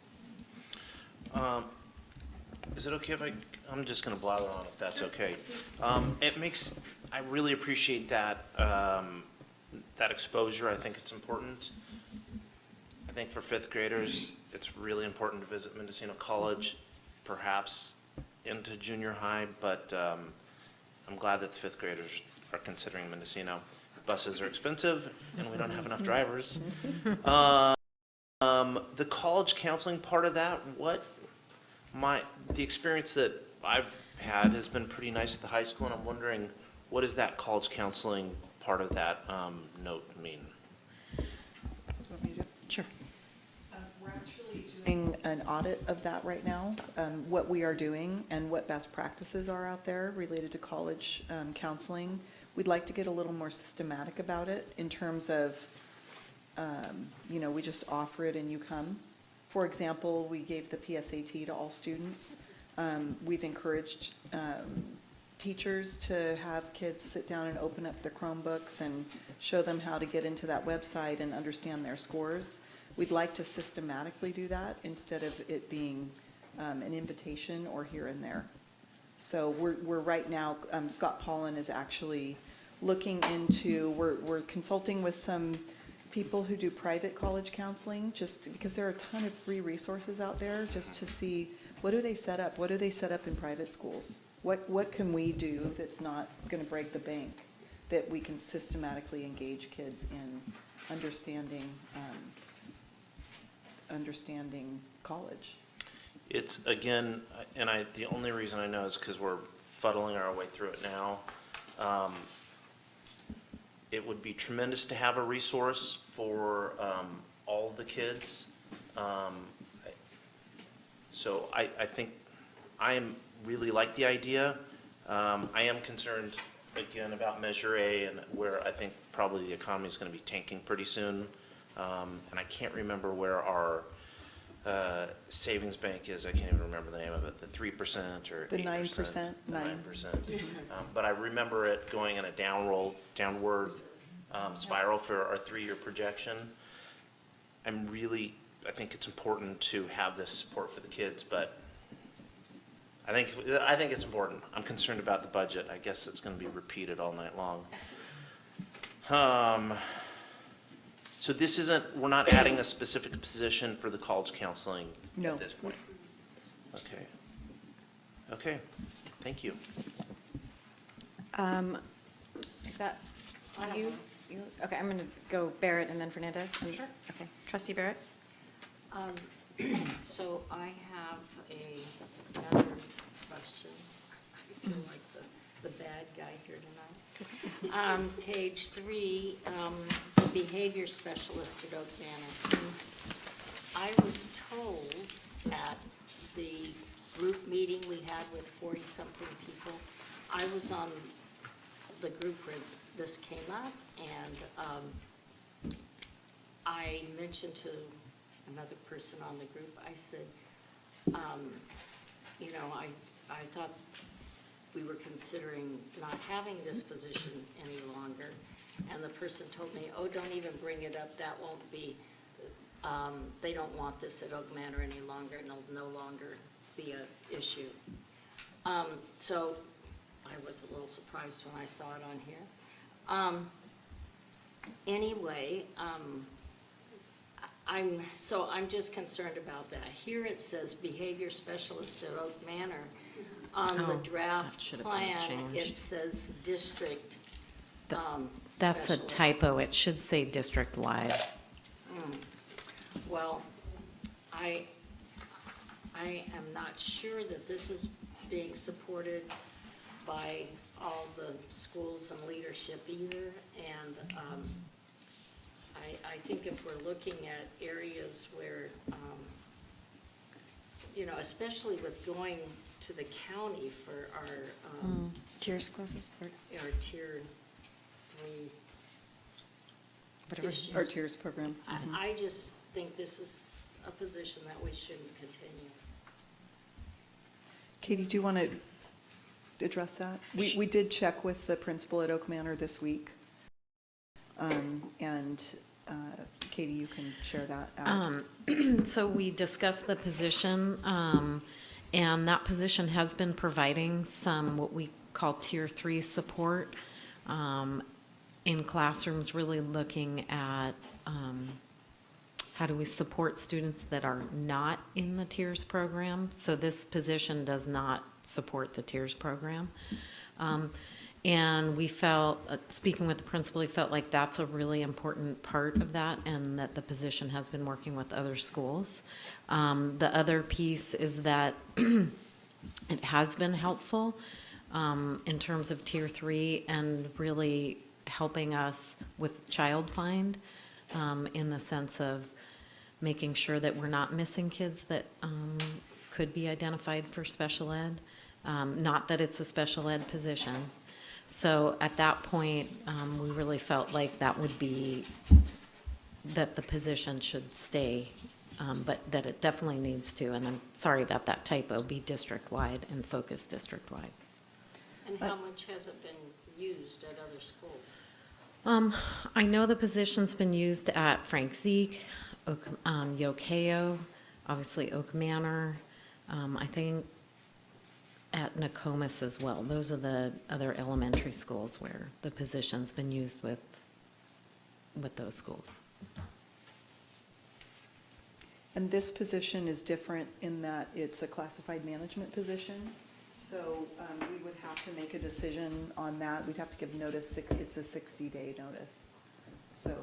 Is it okay if I'm just going to blather on if that's okay? I really appreciate that, that exposure. I think it's important. I think for 5th graders, it's really important to visit Mendocino College, perhaps into junior high, but I'm glad that the 5th graders are considering Mendocino. Buses are expensive, and we don't have enough drivers. The college counseling part of that, the experience that I've had has been pretty nice at the high school, and I'm wondering, what does that college counseling part of that note mean? Sure. We're actually doing an audit of that right now, what we are doing and what best practices are out there related to college counseling. We'd like to get a little more systematic about it in terms of, we just offer it and you come. For example, we gave the PSAT to all students. We've encouraged teachers to have kids sit down and open up their Chromebooks and show them how to get into that website and understand their scores. We'd like to systematically do that instead of it being an invitation or here and there. So we're right now, Scott Paulin is actually looking into, we're consulting with some people who do private college counseling, just because there are a ton of free resources out there, just to see what do they set up? What do they set up in private schools? What can we do that's not going to break the bank, that we can systematically engage kids in understanding college? It's, again, the only reason I know is because we're fuddling our way through it now. It would be tremendous to have a resource for all the kids. So I think I really like the idea. I am concerned, again, about Measure A, and where I think probably the economy is going to be tanking pretty soon. And I can't remember where our savings bank is. I can't even remember the name of it, the 3% or 8%. The 9%. 9%. But I remember it going in a downward spiral for our 3-year projection. I think it's important to have this support for the kids, but I think it's important. I'm concerned about the budget. I guess it's going to be repeated all night long. So this isn't, we're not adding a specific position for the college counseling No. at this point? Okay, thank you. Is that you? Okay, I'm going to go Barrett and then Fernandez. Sure. Okay, Trustee Barrett? So I have another question. I feel like the bad guy here tonight. Page 3, the behavior specialist at Oak Manor. I was told at the group meeting we had with 40-something people, I was on the group where this came up, and I mentioned to another person on the group, I said, I thought we were considering not having this position any longer. And the person told me, oh, don't even bring it up, that won't be, they don't want this at Oak Manor any longer, and it'll no longer be an issue. So I was a little surprised when I saw it on here. Anyway, I'm just concerned about that. Here it says behavior specialist at Oak Manor. On the Oh, that draft should have been plan, changed. it says district That's a specialist. typo. It should say district-wide. Well, I am not sure that this is being supported by all the schools and leadership either, and I think if we're looking at areas where, especially with going to the county for our Tiers closest? our tier 3 issues. Our tiers program. I just think this is a position that we shouldn't continue. Katie, do you want to address that? We did check with the principal at Oak Manor this week. And Katie, you can share that out. So we discussed the position, and that position has been providing some what we call Tier 3 support in classrooms, really looking at how do we support students that are not in the Tiers program. So this position does not support the Tiers program. And we felt, speaking with the principal, he felt like that's a really important part of that, and that the position has been working with other schools. The other piece is that it has been helpful in terms of Tier 3 and really helping us with Child Find in the sense of making sure that we're not missing kids that could be identified for special ed. Not that it's a special ed position. So at that point, we really felt like that would be, that the position should stay, but that it definitely needs to, and I'm sorry about that typo, be district-wide and focus district-wide. And how much has it been used at other schools? I know the position's been used at Frank Zeke, Ukiah, obviously Oak Manor, I think at Nokomis as well. Those are the other elementary schools where the position's been used with those schools. And this position is different in that it's a classified management position. So we would have to make a decision on that. We'd have to give notice, it's a 60-day notice. So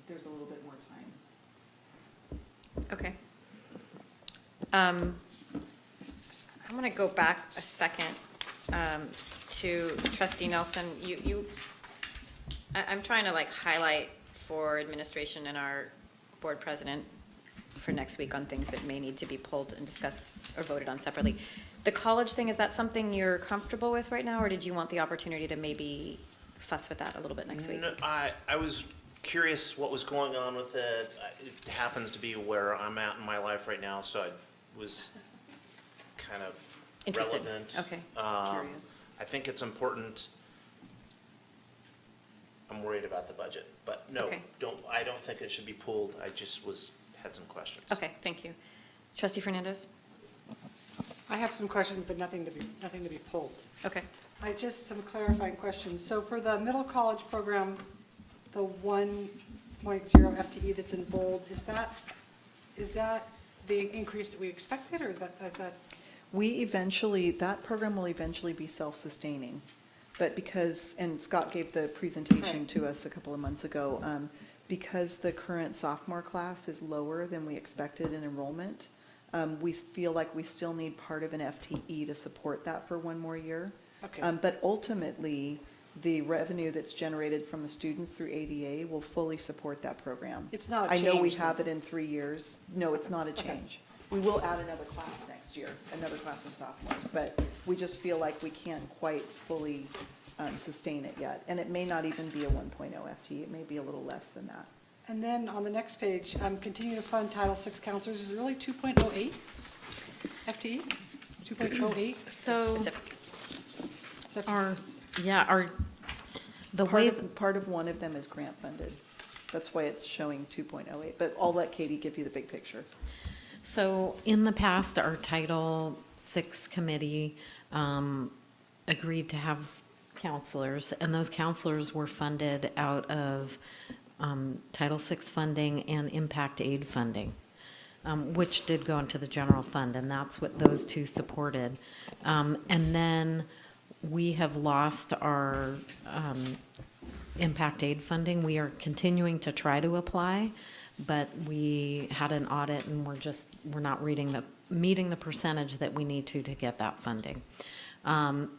there's a little bit more time. Okay. I want to go back a second to Trustee Nelson. I'm trying to like highlight for administration and our board president for next week on things that may need to be pulled and discussed or voted on separately. The college thing, is that something you're comfortable with right now, or did you want the opportunity to maybe fuss with that a little bit next week? No, I was curious what was going on with it. It happens to be where I'm at in my life right now, so I was kind of Interested. relevant. Okay. Curious. I think it's important. I'm worried about the budget, but no, Okay. I don't think it should be pulled. I just had some questions. Okay, thank you. Trustee Fernandez? I have some questions, but nothing to be pulled. Okay. I just some clarifying questions. So for the middle college program, the 1.0 FTE that's in bold, is that the increase that we expected, or is that? That program will eventually be self-sustaining. But because, and Scott gave the presentation Right. to us a couple of months ago, because the current sophomore class is lower than we expected in enrollment, we feel like we still need part of an FTE to support that for one more year. Okay. But ultimately, the revenue that's generated from the students through ADA will fully support that program. It's not a I know we change, have though. it in 3 years. No, it's not a Okay. change. We will add another class next year, another class of sophomores, but we just feel like we can't quite fully sustain it yet. And it may not even be a 1.0 FTE, it may be a little less than that. And then on the next page, continue to fund Title VI counselors, is it really 2.08 FTE? 2.08? So Specific. Is that- the way, Part of one of them is grant funded. That's why it's showing 2.08, but I'll let Katie give you the big picture. so in the past, our Title VI committee agreed to have counselors, and those counselors were funded out of Title VI funding and impact aid funding, which did go into the general fund, and that's what those two supported. And then we have lost our impact aid funding. We are continuing to try to apply, but we had an audit and we're not meeting the percentage that we need to get that funding.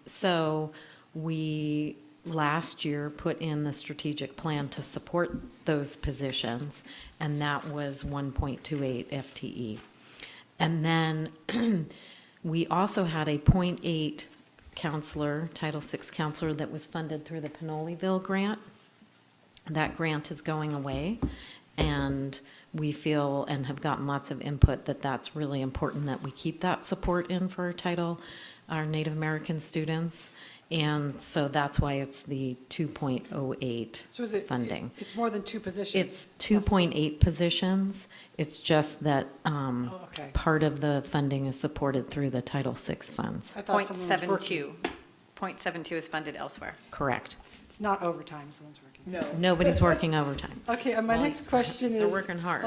So we last year put in the strategic plan to support those positions, and that was 1.28 FTE. And then we also had a 0.8 counselor, Title VI counselor, that was funded through the Pinoleville grant. That grant is going away, and we feel and have gotten lots of input that that's really important that we keep that support in for our Native American students. And so that's why it's the 2.08 So is it? funding. It's more than two positions? It's 2.8 positions. It's just that okay. part of the funding is supported through the Title VI funds. I thought someone was working. 0.72 is funded elsewhere. Correct. It's not overtime, someone's working. No. Nobody's working overtime. Okay, and my Well, next question is. they're working hard.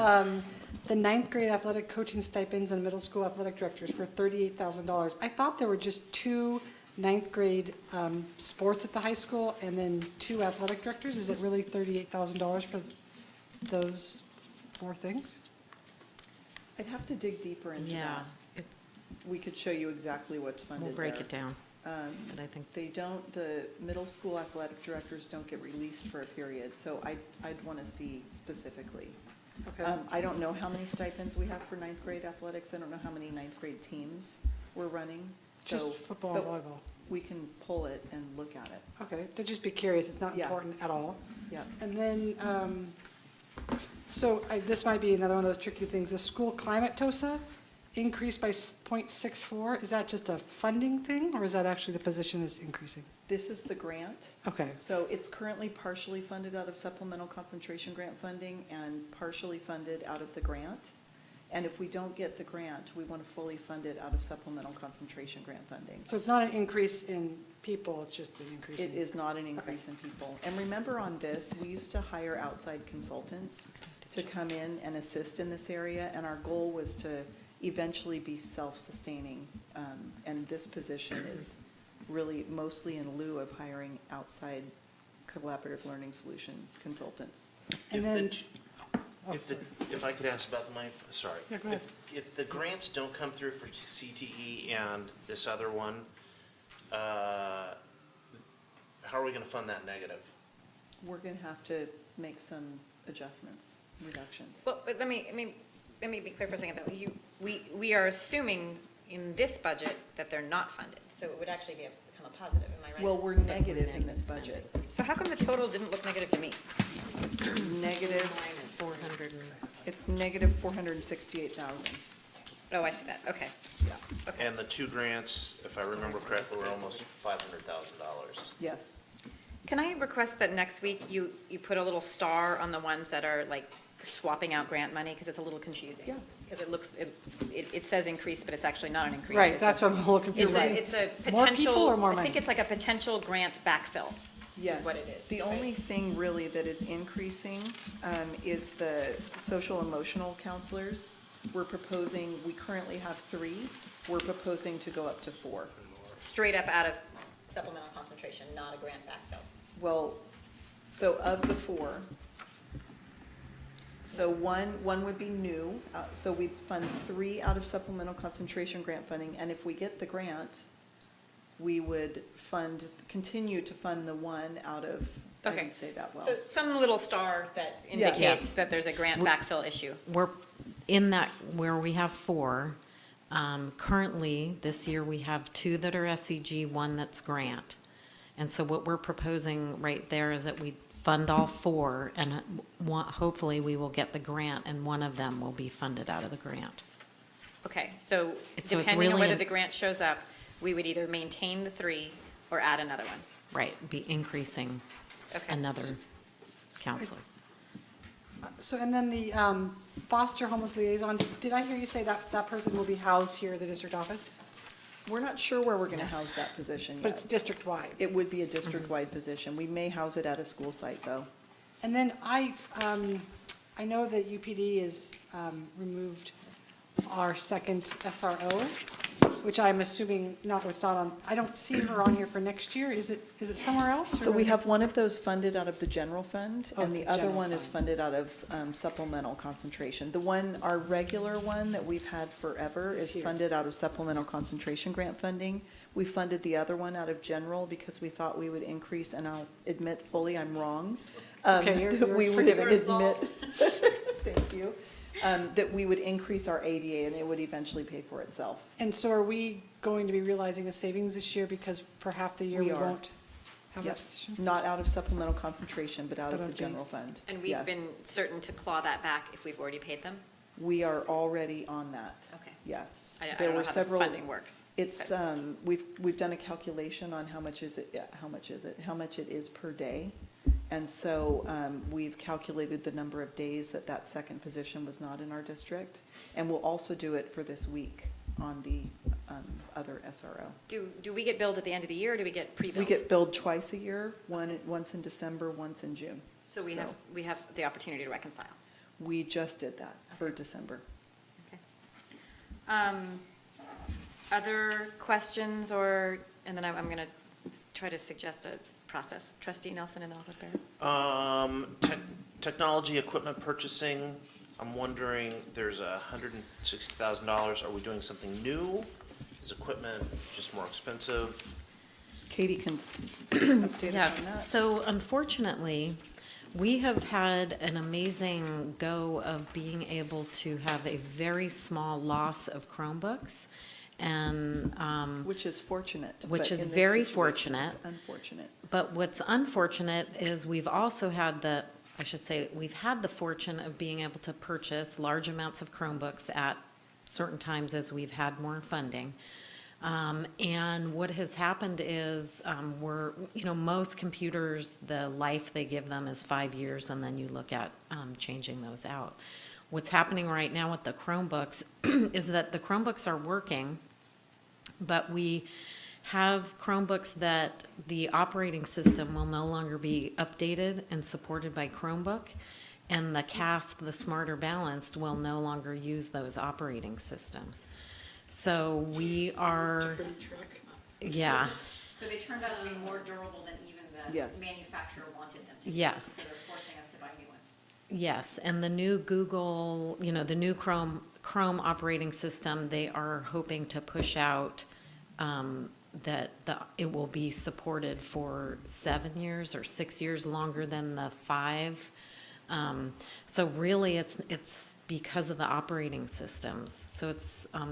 The ninth grade athletic coaching stipends and middle school athletic directors for $38,000. I thought there were just 2 ninth grade sports at the high school and then 2 athletic directors. Is it really $38,000 for those 4 things? I'd have to dig deeper into Yeah, that. We could show you exactly what's funded we'll break there. it down, but I think, The middle school athletic directors don't get released for a period, so I'd want to see specifically. Okay. I don't know how many stipends we have for ninth grade athletics. I don't know how many ninth grade teams we're running. So, Just football and but volleyball. we can pull it and look at it. Okay, to just be curious, it's not Yeah. important at all. Yeah. And then, this might be another one of those tricky things, the school climate TOSA increased by 0.64, is that just a funding thing, or is that actually the position is increasing? This is the grant. Okay, So it's currently partially funded out of supplemental concentration grant funding and partially funded out of the grant. And if we don't get the grant, we want to fully fund it out of supplemental concentration grant funding. so it's not an increase in people, it's just an increase in. It is not an increase in people. And remember on this, we used to hire outside consultants to come in and assist in this area, and our goal was to eventually be self-sustaining. And this position is really mostly in lieu of hiring outside collaborative learning solution consultants. And If then, the- oh, If the, sorry. if I could ask about the money, sorry. Yeah, go ahead. If the grants don't come through for CTE and this other one, how are we gonna fund that negative? We're going to have to make some adjustments, reductions. Well, but let me be clear for a second, though. We are assuming in this budget that they're not funded, so it would actually become a positive, am I right? Well, we're negative in this budget. So how come the total didn't look negative to me? It's negative, Minus 400 and. it's negative 468,000. Oh, I see that, okay. Yeah. Okay. And the two grants, if I remember correctly, were almost $500,000. Yes. Can I request that next week you put a little star on the ones that are like swapping out grant money, because it's a little confusing? Yeah. Because it looks, it says increase, but it's actually not an increase. Right, It's that's a- what I'm a little confused. It's a More people or potential, more I money? think it's like a potential grant backfill. Yes. what it is, The right? only thing really that is increasing is the social emotional counselors. We're proposing, we currently have 3. We're proposing to go up to 4. Straight up out of supplemental concentration, not a grant backfill. Well, so of the 4, so one would be new. So we'd fund 3 out of supplemental concentration grant funding. And if we get the grant, we would continue to fund the 1 out of, I Okay. didn't say that well. So some little star that Yes. indicates that there's a grant backfill issue. We're in that, where we have 4, currently, this year, we have 2 that are SEG, 1 that's grant. And so what we're proposing right there is that we fund all 4, and hopefully we will get the grant, and one of them will be funded out of the grant. Okay, so So it's depending on really whether an- the grant shows up, we would either maintain the 3 or add another one. Right, be increasing Okay. another counselor. So, and then the foster homeless liaison, did I hear you say that that person will be housed here at the district office? We're not sure where we're going to house that position But it's yet. district-wide? It would be a district-wide position. We may house it at a school site, though. And then I know that UPD has removed our second SRO, which I'm assuming it's not on, I don't see her on here for next year. Is it somewhere else? So or we have it's- one of those funded out of the general fund, Oh, and it's the the other general one is fund. funded out of supplemental concentration. The one, our regular one that we've had forever Is is here. funded out of supplemental concentration grant funding. We funded the other one out of general because we thought we would increase, and I'll admit fully I'm wrong. okay, you're that we would forgiven. admit, thank you, that we would increase our ADA and it would eventually pay for itself. And so are we going to be realizing a savings this year because for half the year We we are. won't have that Yep. position? Not out of supplemental concentration, but out But of the of general base. fund. And we've Yes. been certain to claw that back if we've already paid them? We are already on that. Okay. Yes. I There don't know were how the several. funding works. It's, we've done a calculation on how much it is per day. And so, we've calculated the number of days that second position was not in our district. And we'll also do it for this week on the, other SRO. Do we get billed at the end of the year, or do we get pre-billed? We get billed twice a year, once in December, once in June. So we have the opportunity to reconcile. We just did that for December. Okay. Other questions, and then I'm going to try to suggest a process. Trustee Nelson and Alva Bear. Technology equipment purchasing, I'm wondering, there's $160,000. Are we doing something new? Is equipment just more expensive? Katie can update us on that. Yes, so unfortunately, We have had an amazing go of being able to have a very small loss of Chromebooks, and, Which is fortunate. Which but is in this very situation, fortunate. It's unfortunate. but what's unfortunate is we've also had we've had the fortune of being able to purchase large amounts of Chromebooks at certain times as we've had more funding. And what has happened is, most computers, the life they give them is 5 years, and then you look at changing those out. What's happening right now with the Chromebooks is that the Chromebooks are working, but we have Chromebooks that the operating system will no longer be updated and supported by Chromebook, and the CASP, the Smarter Balanced, will no longer use those operating systems. So we are, yeah, So they turned out to be more durable than even Yes. the manufacturer wanted them to be. Yes. So they're forcing us to buy new ones. yes, and the new Google, the new Chrome operating system, they are hoping to push out that it will be supported for 7 years or 6 years longer than the 5. So really, it's because of the operating systems. So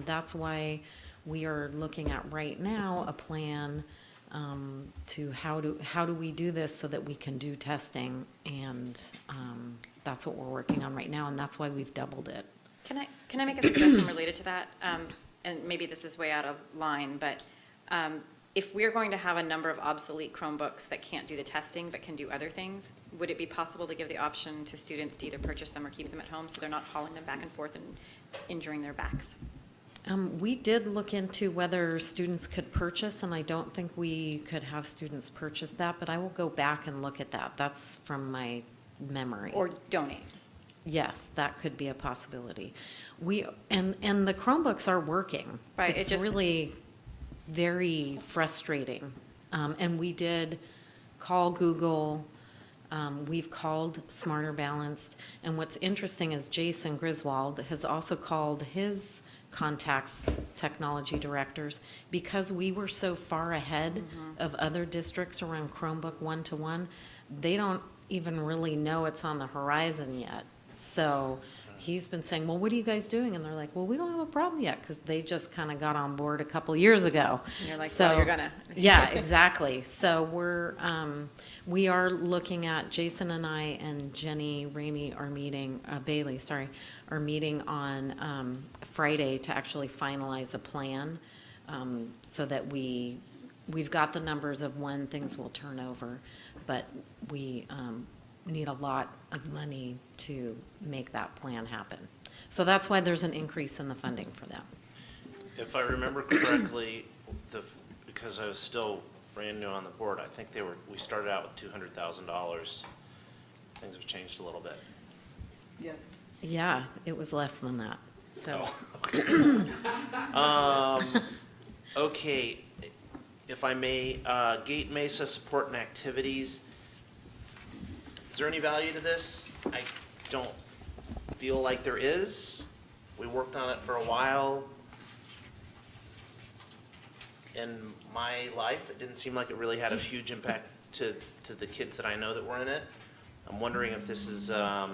that's why we are looking at right now a plan to how do we do this so that we can do testing, and that's what we're working on right now, and that's why we've doubled it. Can I make a suggestion related to that? And maybe this is way out of line, but if we're going to have a number of obsolete Chromebooks that can't do the testing but can do other things, would it be possible to give the option to students to either purchase them or keep them at home so they're not hauling them back and forth and injuring their backs? We did look into whether students could purchase, and I don't think we could have students purchase that, but I will go back and look at that. That's from my memory. Or donate? Yes, that could be a possibility. And the Chromebooks are working. Right, It's really very frustrating. And we did call Google, we've called Smarter Balanced, and what's interesting is Jason Griswold has also called his contacts, technology directors, because we were so far ahead of other districts around Chromebook one-to-one, they don't even really know it's on the horizon yet. So he's been saying, well, what are you guys doing? And they're like, well, we don't have a problem yet, because they just kind of got on board a couple years ago. And you're like, So- well, you're gonna. Yeah, exactly. So we are looking at, Jason and I and Jenny Ramey are meeting, Bailey, sorry, are meeting on Friday to actually finalize a plan, so that we've got the numbers of when things will turn over, but we need a lot of money to make that plan happen. So that's why there's an increase in the funding for that. If I remember correctly, because I was still brand new on the board, I think we started out with $200,000. Things have changed a little bit. Yes. Yeah, it was less than that, so. Okay, if I may, Gate Mesa support and activities. Is there any value to this? I don't feel like there is. We worked on it for a while. In my life, it didn't seem like it really had a huge impact to the kids that I know that were in it. I'm wondering if this is, Are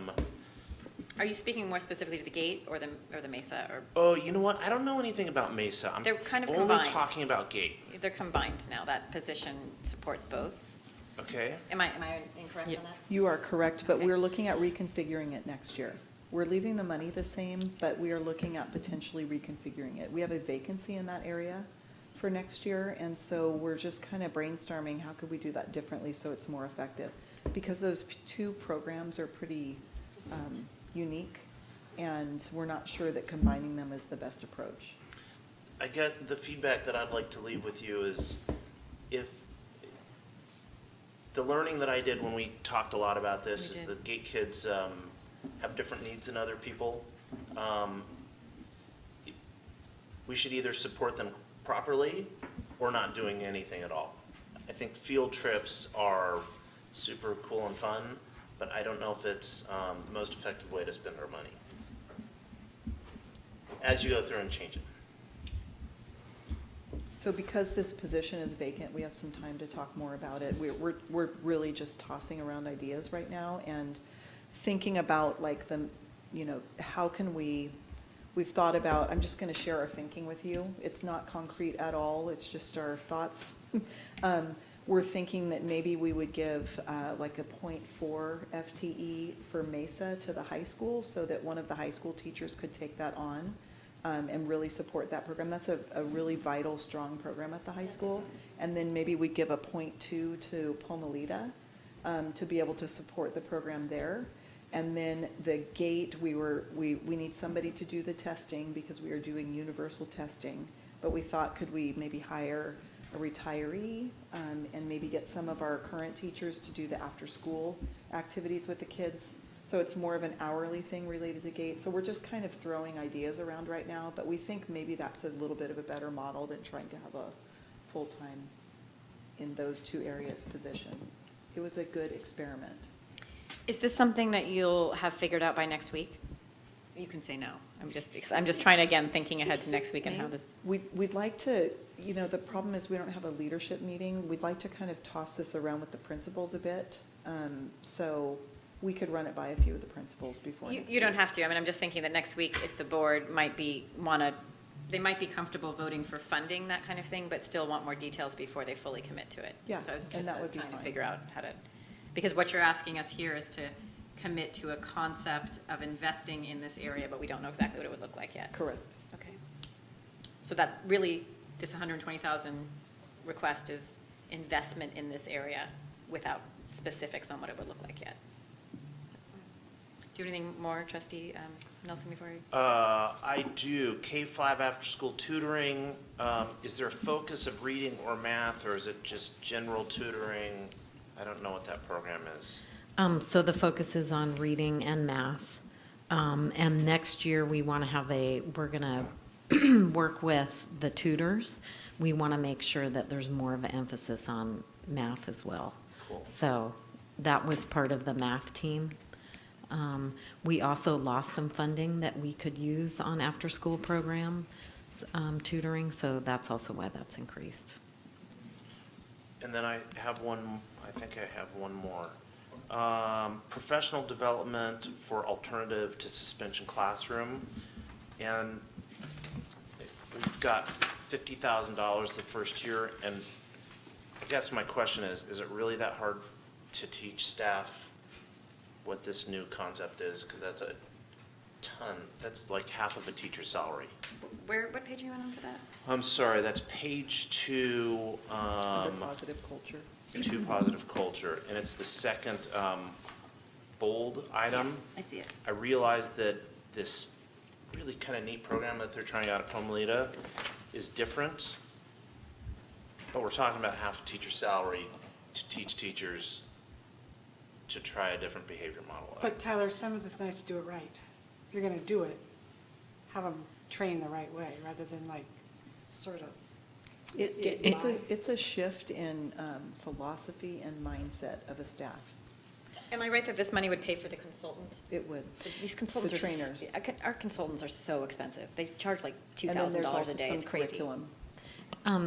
you speaking more specifically to the Gate or the Mesa, or oh, you know what? I don't know anything about Mesa. I'm They're kind of only combined. talking about Gate. they're combined now? That position supports both. Okay? Am I incorrect on that? You are correct, but Okay. we're looking at reconfiguring it next year. We're leaving the money the same, but we are looking at potentially reconfiguring it. We have a vacancy in that area for next year, and so we're just kind of brainstorming, how could we do that differently so it's more effective? Because those two programs are pretty unique, and we're not sure that combining them is the best approach. I get the feedback that I'd like to leave with you is if the learning that I did when we talked a lot about this We is did. that Gate kids have different needs than other people. We should either support them properly or not doing anything at all. I think field trips are super cool and fun, but I don't know if it's the most effective way to spend our money as you go through and change it. So because this position is vacant, we have some time to talk more about it. We're really just tossing around ideas right now and thinking about like how can we've thought about, I'm just gonna share our thinking with you. It's not concrete at all, it's just our thoughts. We're thinking that maybe we would give like a 0.4 FTE for Mesa to the high school so that one of the high school teachers could take that on and really support that program. That's a really vital, strong program at the high school. And then maybe we give a 0.2 to Pomalita to be able to support the program there. And then the gate, we need somebody to do the testing because we are doing universal testing. But we thought, could we maybe hire a retiree and maybe get some of our current teachers to do the after-school activities with the kids? So it's more of an hourly thing related to gate. So we're just kind of throwing ideas around right now, but we think maybe that's a little bit of a better model than trying to have a full-time in those two areas position. It was a good experiment. Is this something that you'll have figured out by next week? You can say no. I'm just trying to, again, thinking ahead to next week and how this. We'd like to, the problem is we don't have a leadership meeting. We'd like to kind of toss this around with the principals a bit. So we could run it by a few of the principals before next week. You don't have to. I mean, I'm just thinking that next week, if the board they might be comfortable voting for funding, that kind of thing, but still want more details before they fully commit to it. Yeah, So I was and that would be trying to fine. figure out how to, because what you're asking us here is to commit to a concept of investing in this area, but we don't know exactly what it would look like yet. Correct. Okay. So that really, this 120,000 request is investment in this area without specifics on what it would look like yet. Do you have anything more, Trustee Nelson, before you? I do. K-5 after-school tutoring, is there a focus of reading or math, or is it just general tutoring? I don't know what that program is. So the focus is on reading and math. And next year, we're going to work with the tutors. We want to make sure that there's more of an emphasis on math as well. Cool. So that was part of the math team. We also lost some funding that we could use on after-school program tutoring, so that's also why that's increased. And then I think I have one more. Professional development for alternative to suspension classroom. And we've got $50,000 the first year, and I guess my question is it really that hard to teach staff what this new concept is? Because that's a ton, that's like half of a teacher's salary. What page are you on for that? I'm sorry, that's page 2. Under positive culture. 2 positive culture, and it's the second bold item. I see it. I realized that this really kind of neat program that they're trying out at Pomalita is different, but we're talking about half a teacher's salary to teach teachers to try a different behavior model. But Tyler, sometimes it's nice to do it right. If you're going to do it, have them train the right way rather than like sort of. It's a shift in philosophy and mindset of a staff. Am I right that this money would pay for the consultant? It would. So these consultants The trainers. Our consultants are so expensive. They charge like And then there's $2,000 also a day. some It's crazy. curriculum.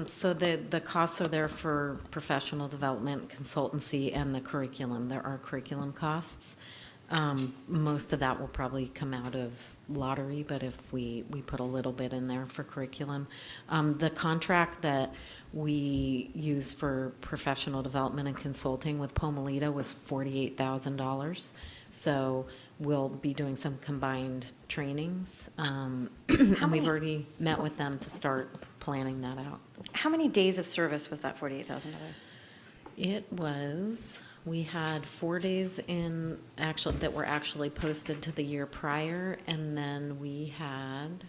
So the costs are there for professional development, consultancy, and the curriculum. There are curriculum costs. Most of that will probably come out of lottery, but if we put a little bit in there for curriculum. The contract that we use for professional development and consulting with Pomalita was $48,000. So we'll be doing some combined trainings. And we've already met with them to start planning that out. How many days of service was that $48,000? It was, we had 4 days that were actually posted to the year prior, and then we had,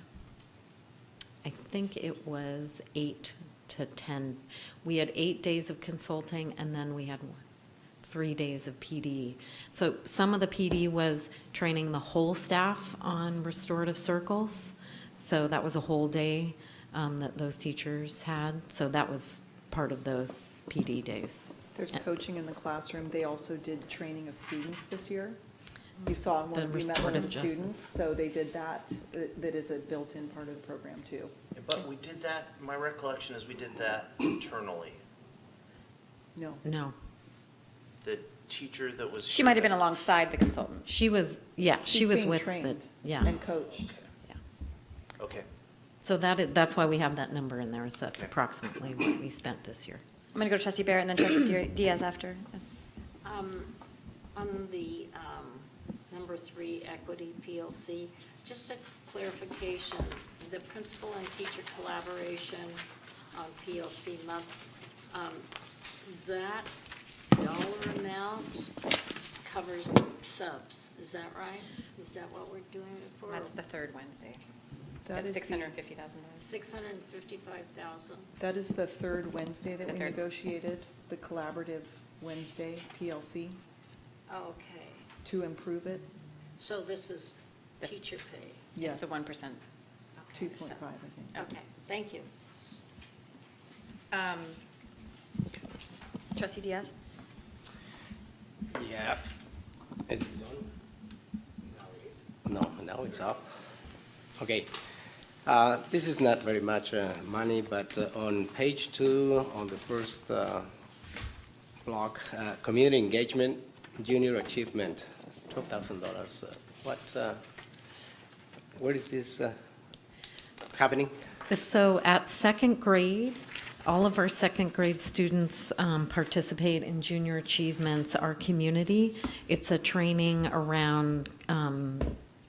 I think it was 8 to 10. We had 8 days of consulting, and then we had 3 days of PD. So some of the PD was training the whole staff on restorative circles. So that was a whole day that those teachers had. So that was part of those PD days. There's coaching in the classroom. They also did training of students this year. You saw when we met one of the restorative students, justice. so they did that. That is a built-in part of the program too. But we did that, my recollection is we did that internally. No. No, The teacher that was. She might have been alongside the consultant. she was, yeah, she She's was being with the, trained yeah. and coached. Okay. So that's why we have that number in there, is that's Okay. approximately what we spent this year. I'm going to go to trustee Barrett and then trustee Diaz after. On the number 3, Equity PLC, just a clarification, the principal and teacher collaboration on PLC month, that dollar amount covers subs, is that right? Is that what we're doing it for? That's the third Wednesday. That That's is the- $650,000. 655,000. That is the third Wednesday that The we third. negotiated, the collaborative Wednesday PLC, Okay, to improve it. so this is This- teacher pay. It's the Yes. 1%. Okay, 2.5, I think. Okay, thank you. Trustee Diaz? Yeah. Is it on? No, now it's off. Okay. This is not very much money, but on page 2, on the first block, community engagement, junior achievement, $12,000. Where is this happening? So at second grade, all of our second grade students participate in junior achievements, our community. It's a training around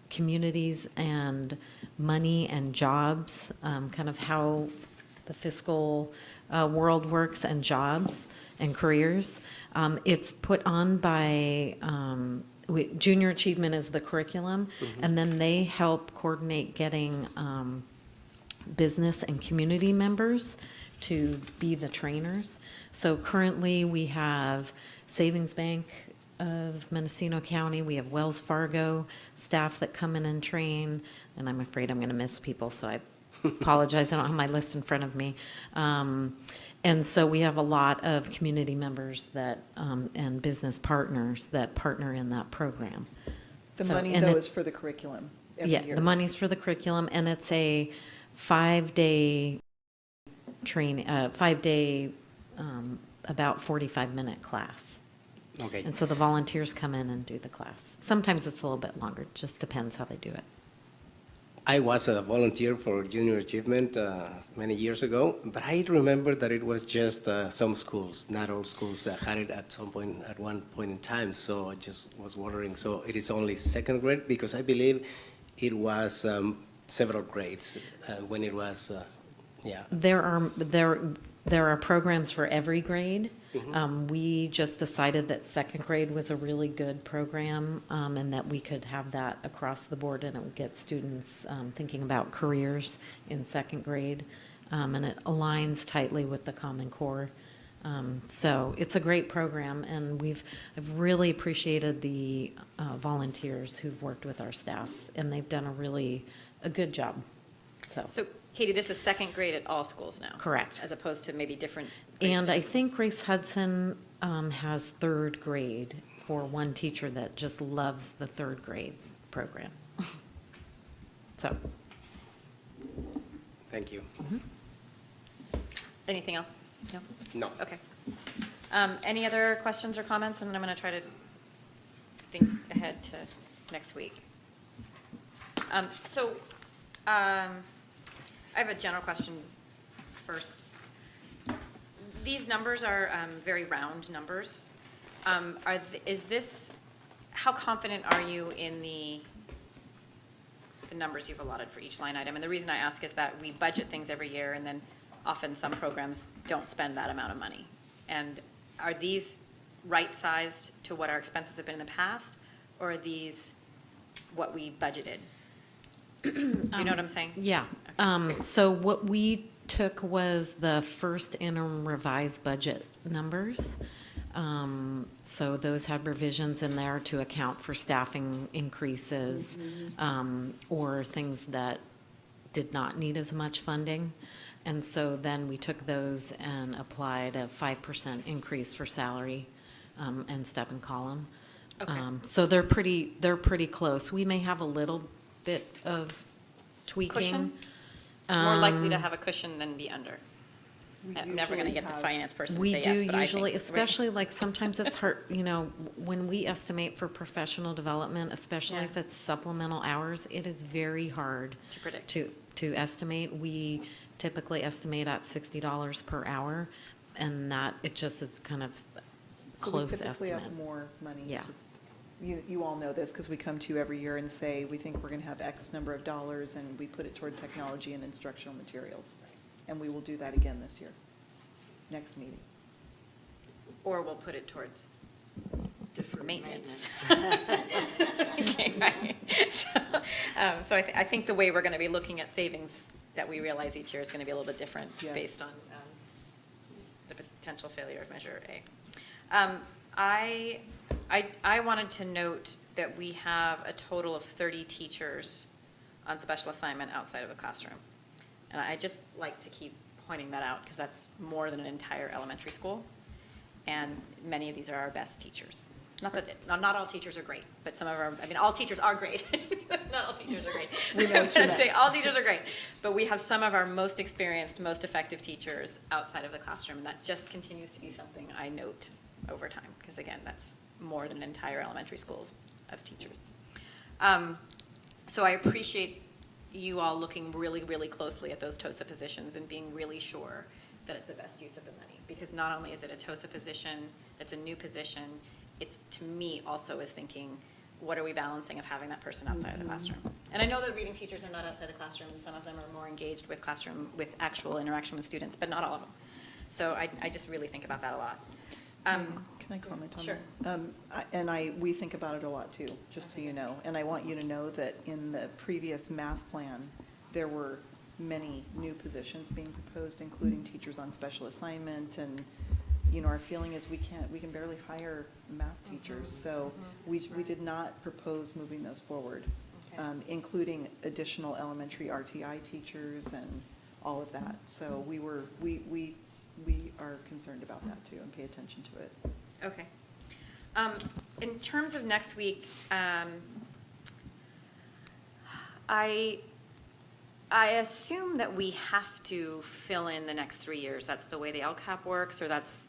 communities and money and jobs, kind of how the fiscal world works and jobs and careers. It's put on by, junior achievement is the curriculum, and then they help coordinate getting business and community members to be the trainers. So currently, we have Savings Bank of Mendocino County, we have Wells Fargo staff that come in and train, and I'm afraid I'm going to miss people, so I apologize, I don't have my list in front of me. And so we have a lot of community members that, and business partners that partner in that program. The So- money, and though, it's- is for the curriculum every Yeah, year. the money's for the curriculum, and it's a 5-day training, 5-day, about 45-minute class. Okay. And so the volunteers come in and do the class. Sometimes it's a little bit longer, just depends how they do it. I was a volunteer for junior achievement many years ago, but I remember that it was just some schools, not all schools had it at some point, at one point in time. So I just was wondering, so it is only second grade? Because I believe it was several grades when it was, yeah. There are programs for every grade. We just decided that second grade was a really good program, and that we could have that across the board, and it would get students thinking about careers in second grade. And it aligns tightly with the Common Core. So it's a great program, and I've really appreciated the volunteers who've worked with our staff, and they've done a good job. So Katie, this is second grade at all schools now? Correct. As opposed to maybe different grades And at I schools. think Grace Hudson has third grade for one teacher that just loves the third grade program. So, Thank you. Anything else? No? No. Okay. Any other questions or comments? And then I'm going to try to think ahead to next week. I have a general question first. These numbers are very round numbers. How confident are you in the numbers you've allotted for each line item? And the reason I ask is that we budget things every year, and then often some programs don't spend that amount of money. And are these right-sized to what our expenses have been in the past, or are these what we budgeted? Do you know what I'm saying? yeah. So what we took was the first interim revised budget numbers. So those had revisions in there to account for staffing increases, or things that did not need as much funding. And so then we took those and applied a 5% increase for salary, and step and column. Okay. So they're pretty close. We may have a little bit of tweaking. Cushion? more likely to have a cushion than be under? We I'm never going to usually get the have- finance person to We say do yes, but I usually, think. especially like sometimes it's hard, when we estimate for professional development, especially Yeah. if it's supplemental hours, it is very hard To predict. to estimate. We typically estimate at $60 per hour, and that, it's kind of close So we typically estimate. have more money. Yeah. just- You all know this because we come to you every year and say, we think we're going to have X number of dollars, and we put it toward technology and instructional materials. And we will do that again this year, next meeting. Or we'll put it towards Deferred maintenance. Okay, right. So I think the way we're going to be looking at savings that we realize each year is going to be a little bit different Yes. based on the potential failure of Measure A. I wanted to note that we have a total of 30 teachers on special assignment outside of the classroom. And I just like to keep pointing that out because that's more than an entire elementary school. And many of these are our best teachers. Not all teachers are great, but some of our, all teachers are great. Not all teachers are great. We know what you I'm saying meant. all teachers are great, but we have some of our most experienced, most effective teachers outside of the classroom, and that just continues to be something I note over time, because again, that's more than an entire elementary school of teachers. So I appreciate you all looking really, really closely at those TOSA positions and being really sure that it's the best use of the money, because not only is it a TOSA position, it's a new position, it's, to me, also is thinking, what are we balancing of having that person outside of the classroom? And I know that reading teachers are not outside the classroom, and some of them are more engaged with classroom, with actual interaction with students, but not all of them. So I just really think about that a lot. Can I comment on Sure. that? We think about it a lot too, just so you know. And I want you to know that in the previous math plan, there were many new positions being proposed, including teachers on special assignment. And, our feeling is we can barely hire math teachers. So we did not propose moving those forward, Okay. including additional elementary RTI teachers and all of that. So we are concerned about that too and pay attention to it. Okay. In terms of next week, I assume that we have to fill in the next 3 years. That's the way the LCAP works, or that's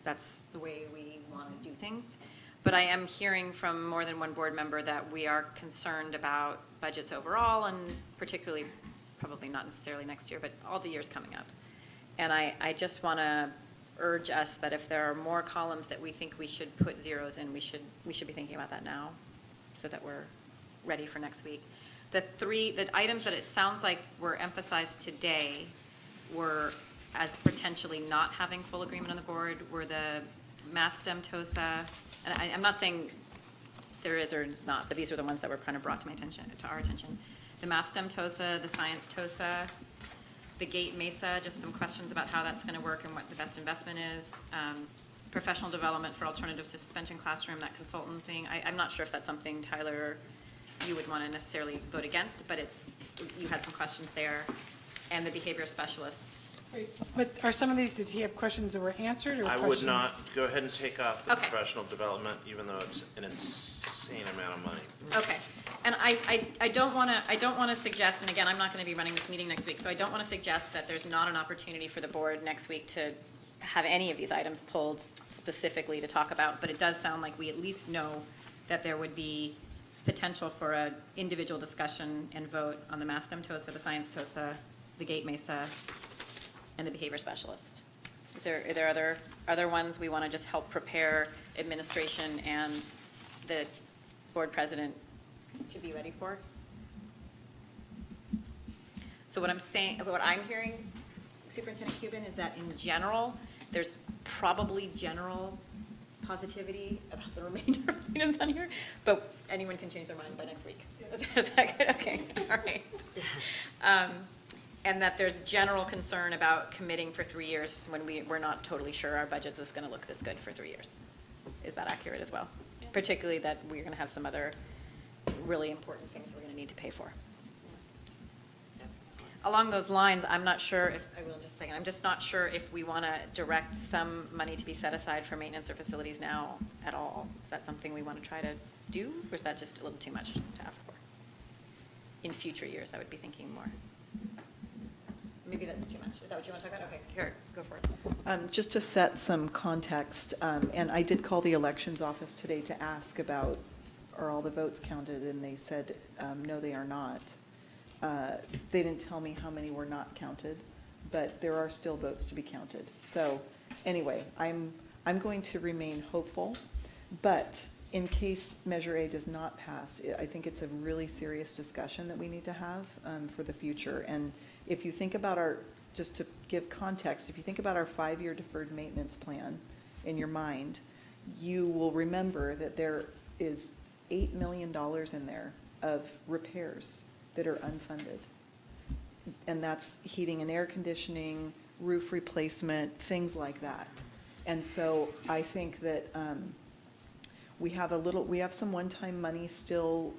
the way we want to do things. But I am hearing from more than one board member that we are concerned about budgets overall, and particularly, probably not necessarily next year, but all the years coming up. And I just want to urge us that if there are more columns that we think we should put zeros in, we should be thinking about that now, so that we're ready for next week. The items that it sounds like were emphasized today were as potentially not having full agreement on the board were the math STEM TOSA, and I'm not saying there is or is not, but these are the ones that were kind of brought to our attention. The math STEM TOSA, the science TOSA, the GATE MESA, just some questions about how that's going to work and what the best investment is. Professional development for alternatives to suspension classroom, that consultant thing. I'm not sure if that's something, Tyler, you would want to necessarily vote against, but you had some questions there. And the behavior specialist. But are some of these, did he have questions that were answered or I questions? would not go ahead and take off the Okay. professional development, even though it's an insane amount of money. Okay, and I don't want to suggest, and again, I'm not going to be running this meeting next week, so I don't want to suggest that there's not an opportunity for the board next week to have any of these items pulled specifically to talk about, but it does sound like we at least know that there would be potential for an individual discussion and vote on the math STEM TOSA, the science TOSA, the GATE MESA, and the behavior specialist. Are there other ones we want to just help prepare administration and the board president to be ready for? So what I'm hearing, Superintendent Cuban, is that in general, there's probably general positivity about the remainder of items on here, but anyone can change their mind by next week. Is that good? Okay, all right. And that there's general concern about committing for 3 years when we're not totally sure our budget is going to look this good for 3 years. Is that accurate as well? Particularly that we're going to have some other really important things we're going to need to pay for. Along those lines, I'm not sure if, I will just say, I'm just not sure if we want to direct some money to be set aside for maintenance or facilities now at all. Is that something we want to try to do, or is that just a little too much to ask for? In future years, I would be thinking more. maybe that's too much. Is that what you want to talk about? Okay, here, go for it. Just to set some context, and I did call the elections office today to ask about, are all the votes counted? And they said, no, they are not. They didn't tell me how many were not counted, but there are still votes to be counted. So anyway, I'm going to remain hopeful, but in case Measure A does not pass, I think it's a really serious discussion that we need to have for the future. And if you think about just to give context, if you think about our 5-year deferred maintenance plan in your mind, you will remember that there is $8 million in there of repairs that are unfunded. And that's heating and air conditioning, roof replacement, things like that. And so I think that we have some one-time money still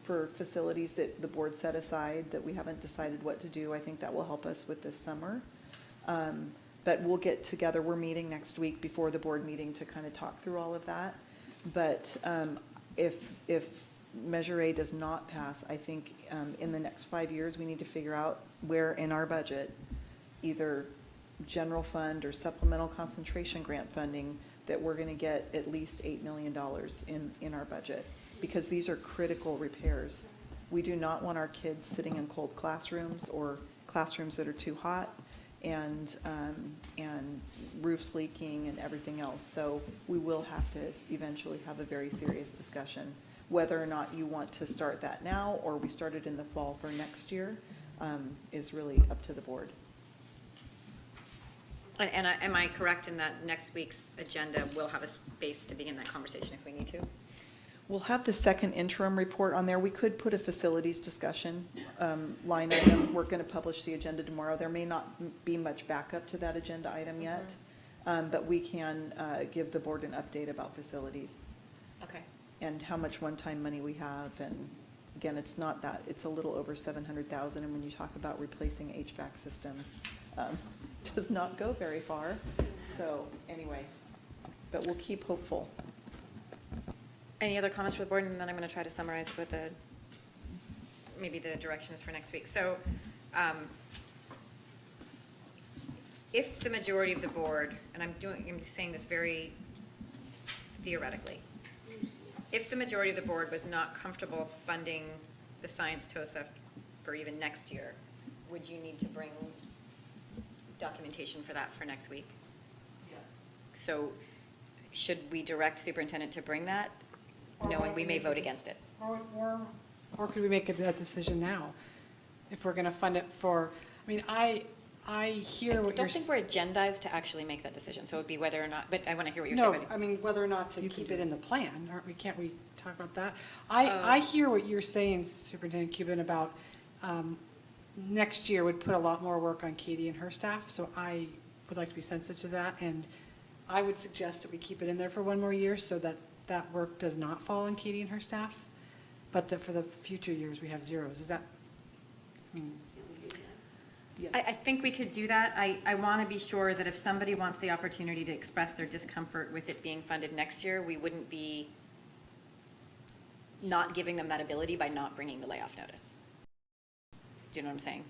for facilities that the board set aside that we haven't decided what to do. I think that will help us with this summer. But we'll get together, we're meeting next week before the board meeting to kind of talk through all of that. But if Measure A does not pass, I think in the next 5 years, we need to figure out where in our budget, either general fund or supplemental concentration grant funding, that we're going to get at least $8 million in our budget, because these are critical repairs. We do not want our kids sitting in cold classrooms or classrooms that are too hot, and roofs leaking and everything else. So we will have to eventually have a very serious discussion. Whether or not you want to start that now or we start it in the fall for next year is really up to the board. And am I correct in that next week's agenda will have a space to begin that conversation if we need to? We'll have the second interim report on there. We could put a facilities discussion line item. We're going to publish the agenda tomorrow. There may not be much backup to that agenda item yet, but we can give the board an update about facilities. Okay. And how much one-time money we have. And again, it's not that, it's a little over 700,000. And when you talk about replacing HVAC systems, does not go very far. So anyway, but we'll keep hopeful. Any other comments for the board? And then I'm going to try to summarize what maybe the direction is for next week. So if the majority of the board, and I'm saying this very theoretically, if the majority of the board was not comfortable funding the science TOSA for even next year, would you need to bring documentation for that for next week? Yes. So should we direct superintendent to bring that, knowing we may vote against it? Or could we make that decision now? If we're going to fund it for, I mean, I hear what I you're. don't think we're agendized to actually make that decision, so it would be whether or not, but I want to hear what you're No, saying. I mean, whether or not to keep it in the plan, can't we talk about that? I hear what you're saying, Superintendent Cuban, about next year would put a lot more work on Katie and her staff, so I would like to be sensitive to that, and I would suggest that we keep it in there for one more year so that that work does not fall on Katie and her staff, but that for the future years, we have zeros. Is that, I mean? Yes. I think we could do that. I want to be sure that if somebody wants the opportunity to express their discomfort with it being funded next year, we wouldn't be not giving them that ability by not bringing the layoff notice. Do you know what I'm saying?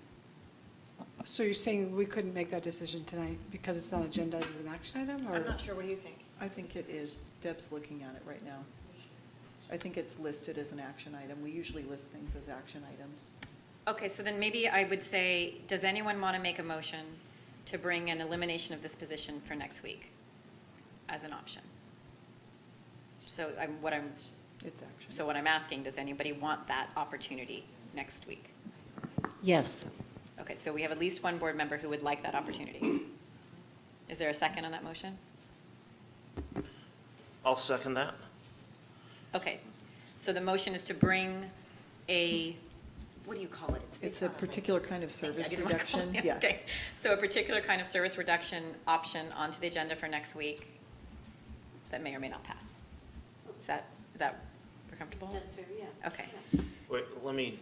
So you're saying we couldn't make that decision tonight because it's not agendized as an action item, or? I'm not sure. What do you think? I think it is. Deb's looking at it right now. I think it's listed as an action item. We usually list things as action items. Okay, so then maybe I would say, does anyone want to make a motion to bring an elimination of this position for next week as an option? So what I'm asking, does anybody want that opportunity next week? Yes. Okay, so we have at least one board member who would like that opportunity. Is there a second on that motion? I'll second that. Okay, so the motion is to bring a, what do you call it? It's a particular kind of service I didn't want to call reduction, it- yes. Okay, so a particular kind of service reduction option onto the agenda for next week that may or may not pass. Is that we're comfortable? That's fair, yeah. Okay. Wait, let me,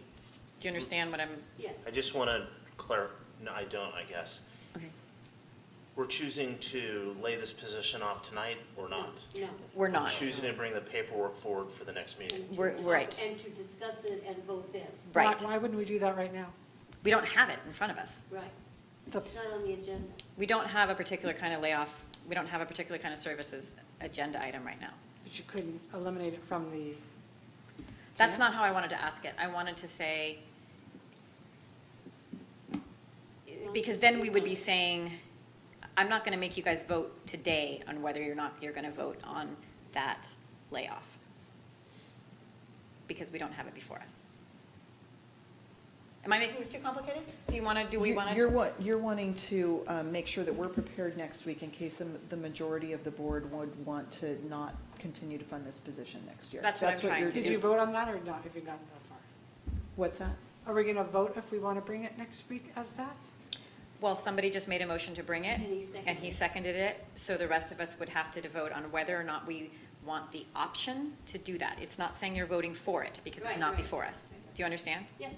Do you understand what I'm? Yes. I just want to clarify, no, I don't, I guess. Okay. We're choosing to lay this position off tonight or not? No. We're We're not. choosing to bring the paperwork forward for the next meeting. And to We're- talk- right. And to discuss it and vote then. Right. Why wouldn't we do that right now? We don't have it in front of us. Right, The- it's not on the agenda. We don't have a particular kind of layoff, we don't have a particular kind of services agenda item right now. But you couldn't eliminate it from the, That's Yeah. not how I wanted to ask it. I wanted to say, because then we would be saying, I'm not going to make you guys vote today on whether or not you're going to vote on that layoff. Because we don't have it before us. Am I making this too complicated? Do we want to? You're wanting to make sure that we're prepared next week in case the majority of the board would want to not continue to fund this position next year. That's what I'm trying you're- to did you vote on that or not? Have you gotten that far? What's that? Are we going to vote if we want to bring it next week as that? Well, somebody just made a motion to bring it. And he seconded And he seconded it, so the rest of us would have to vote on whether or not we want the option to do that. It's not saying you're voting for it, because it's Right, not right. before us. Do you understand? Yes,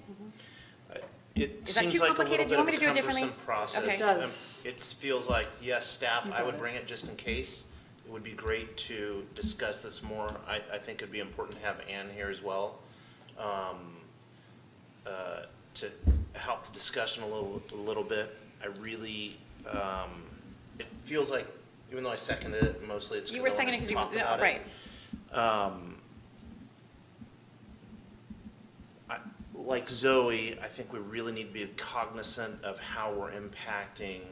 It Is that seems too like a little complicated? Do bit you of want me a to do it differently? cumbersome process. Okay. It does. It feels like, yes, staff, You I got would it. bring it just in case. It would be great to discuss this more. I think it'd be important to have Ann here as well, to help the discussion a little bit. I really, it feels like, even though I seconded it, mostly it's You because were I wanted seconding to because you, talk about it. right. Like Zoe, I think we really need to be cognizant of how we're impacting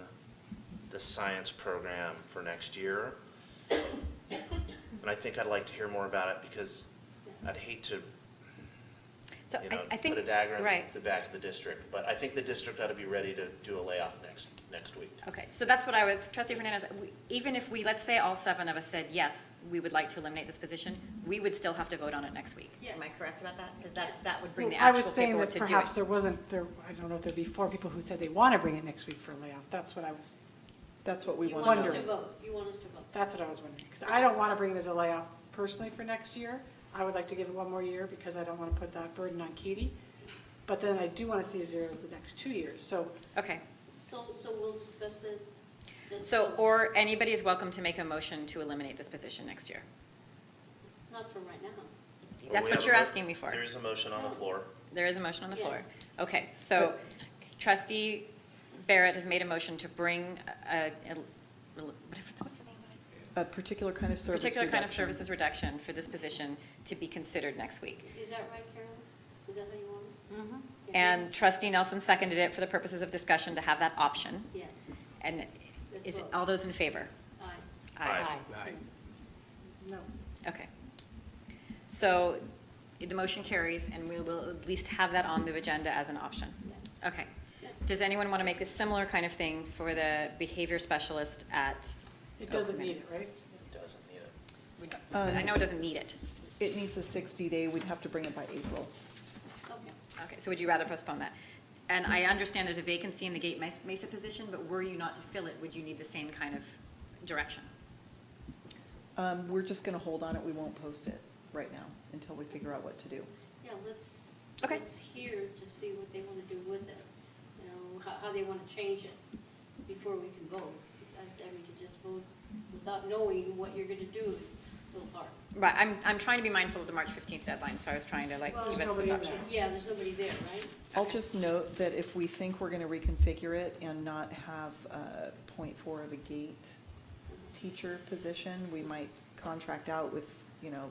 the science program for next year. And I think I'd like to hear more about it because I'd hate to, So you know, I think, put a dagger in right. the back of the district. But I think the district ought to be ready to do a layoff next week. Okay, so that's what I was, Trustee Fernandez, even if we, let's say all 7 of us said, yes, we would like to eliminate this position, we would still have to vote on it next week. Yes. Am I correct about that? Because that would bring the Well, I actual was saying paperwork that to do perhaps it. there wasn't, I don't know if there'd be 4 people who said they want to bring it next week for a layoff. That's what I was, That's what we you want want to us do. to vote, you want us to vote. that's what I was wondering. Because I don't want to bring it as a layoff personally for next year. I would like to give it 1 more year because I don't want to put that burden on Katie. But then I do want to see zeros the next 2 years. So Okay, So we'll discuss it. so, or anybody is welcome to make a motion to eliminate this position next year. Not for right now. That's We what have you're a- asking me for. There's a motion on the floor. There is a motion on the floor. Yes. Okay, so Trustee Barrett has made a motion to bring what's the name of it? A particular kind of service Particular kind of reduction. services reduction for this position to be considered next week. Is that right, Carolyn? Is that how you want it? Mm-hmm. And Trustee Nelson seconded it for the purposes of discussion to have that option. Yes, And is it, vote. all those in favor? aye. Aye. no. Okay. So the motion carries, and we will at least have that on the agenda as an option. Yes. Okay. Does anyone want to make a similar kind of thing for the behavior specialist at? It doesn't need it, right? It doesn't need it. I know it doesn't need it. It needs a 60-day, we'd have to bring it by April. Okay. Okay, so would you rather postpone that? And I understand there's a vacancy in the Gate Mesa position, but were you not to fill it, would you need the same kind of direction? We're just going to hold on it, we won't post it right now until we figure out what to do. Yeah, let's Okay. hear to see what they want to do with it, you know, how they want to change it before we can vote. I mean, to just vote without knowing what you're going to do is a little hard. Right, I'm trying to be mindful of the March 15th deadline, so I was trying to like Well, give us there's those nobody in options. Yeah, there's nobody there, right? I'll just note that if we think we're going to reconfigure it and not have .4 of a gate teacher position, we might contract out with, you know,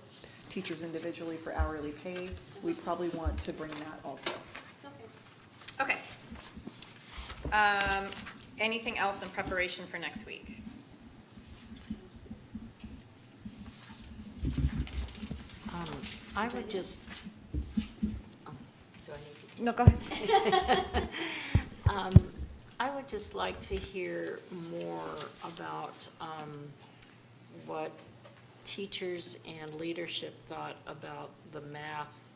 teachers individually for hourly pay. We probably want to bring that also. Okay. Okay. Anything else in preparation for next week? I would just, oh, do I need to? No, go ahead. I would just like to hear more about what teachers and leadership thought about the math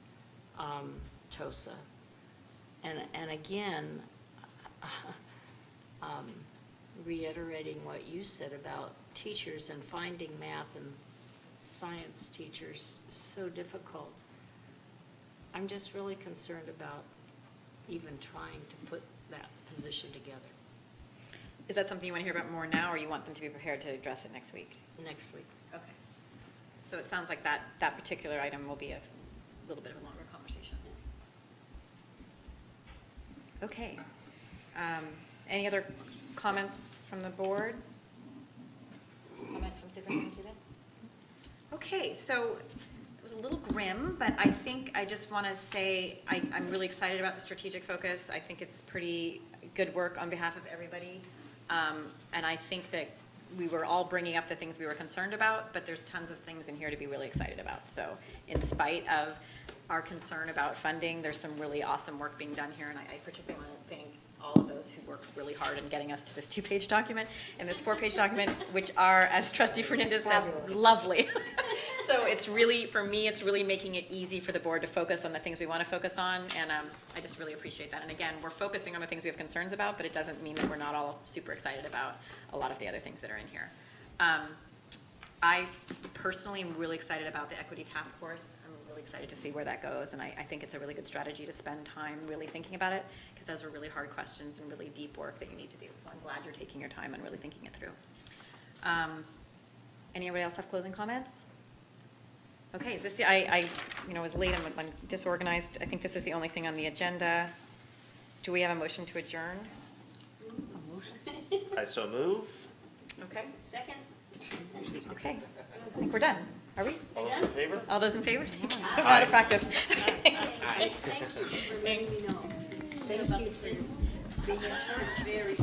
TOSA. And again, reiterating what you said about teachers and finding math and science teachers so difficult. I'm just really concerned about even trying to put that position together Is that something you want to hear about more now, or you want them to be prepared to address it next week? next week. Okay. So it sounds like that particular item will be a little bit of a longer conversation. Okay. Any other comments from the board? Comment from Superintendent Cubitt? Okay, so it was a little grim, but I think I just want to say I'm really excited about the strategic focus. I think it's pretty good work on behalf of everybody. And I think that we were all bringing up the things we were concerned about, but there's tons of things in here to be really excited about. So in spite of our concern about funding, there's some really awesome work being done here, and I particularly want to thank all of those who worked really hard in getting us to this 2-page document and this 4-page document, which are, as Trustee Fernandez said, lovely. So it's really, for me, it's really making it easy for the board to focus on the things we want to focus on, and I just really appreciate that. And again, we're focusing on the things we have concerns about, but it doesn't mean that we're not all super excited about a lot of the other things that are in here. I personally am really excited about the equity task force. I'm really excited to see where that goes, and I think it's a really good strategy to spend time really thinking about it, because those are really hard questions and really deep work that you need to do. So I'm glad you're taking your time and really thinking it through. Anybody else have closing comments? Okay, is this the, I was late, I'm disorganized. I think this is the only thing on the agenda. Do we have a motion to adjourn? I so move. Okay, Second? okay. I think we're done. Are we? All those in favor? All those in favor? I'm out of practice. Thank you for letting me know. Thank you for being in charge. Very.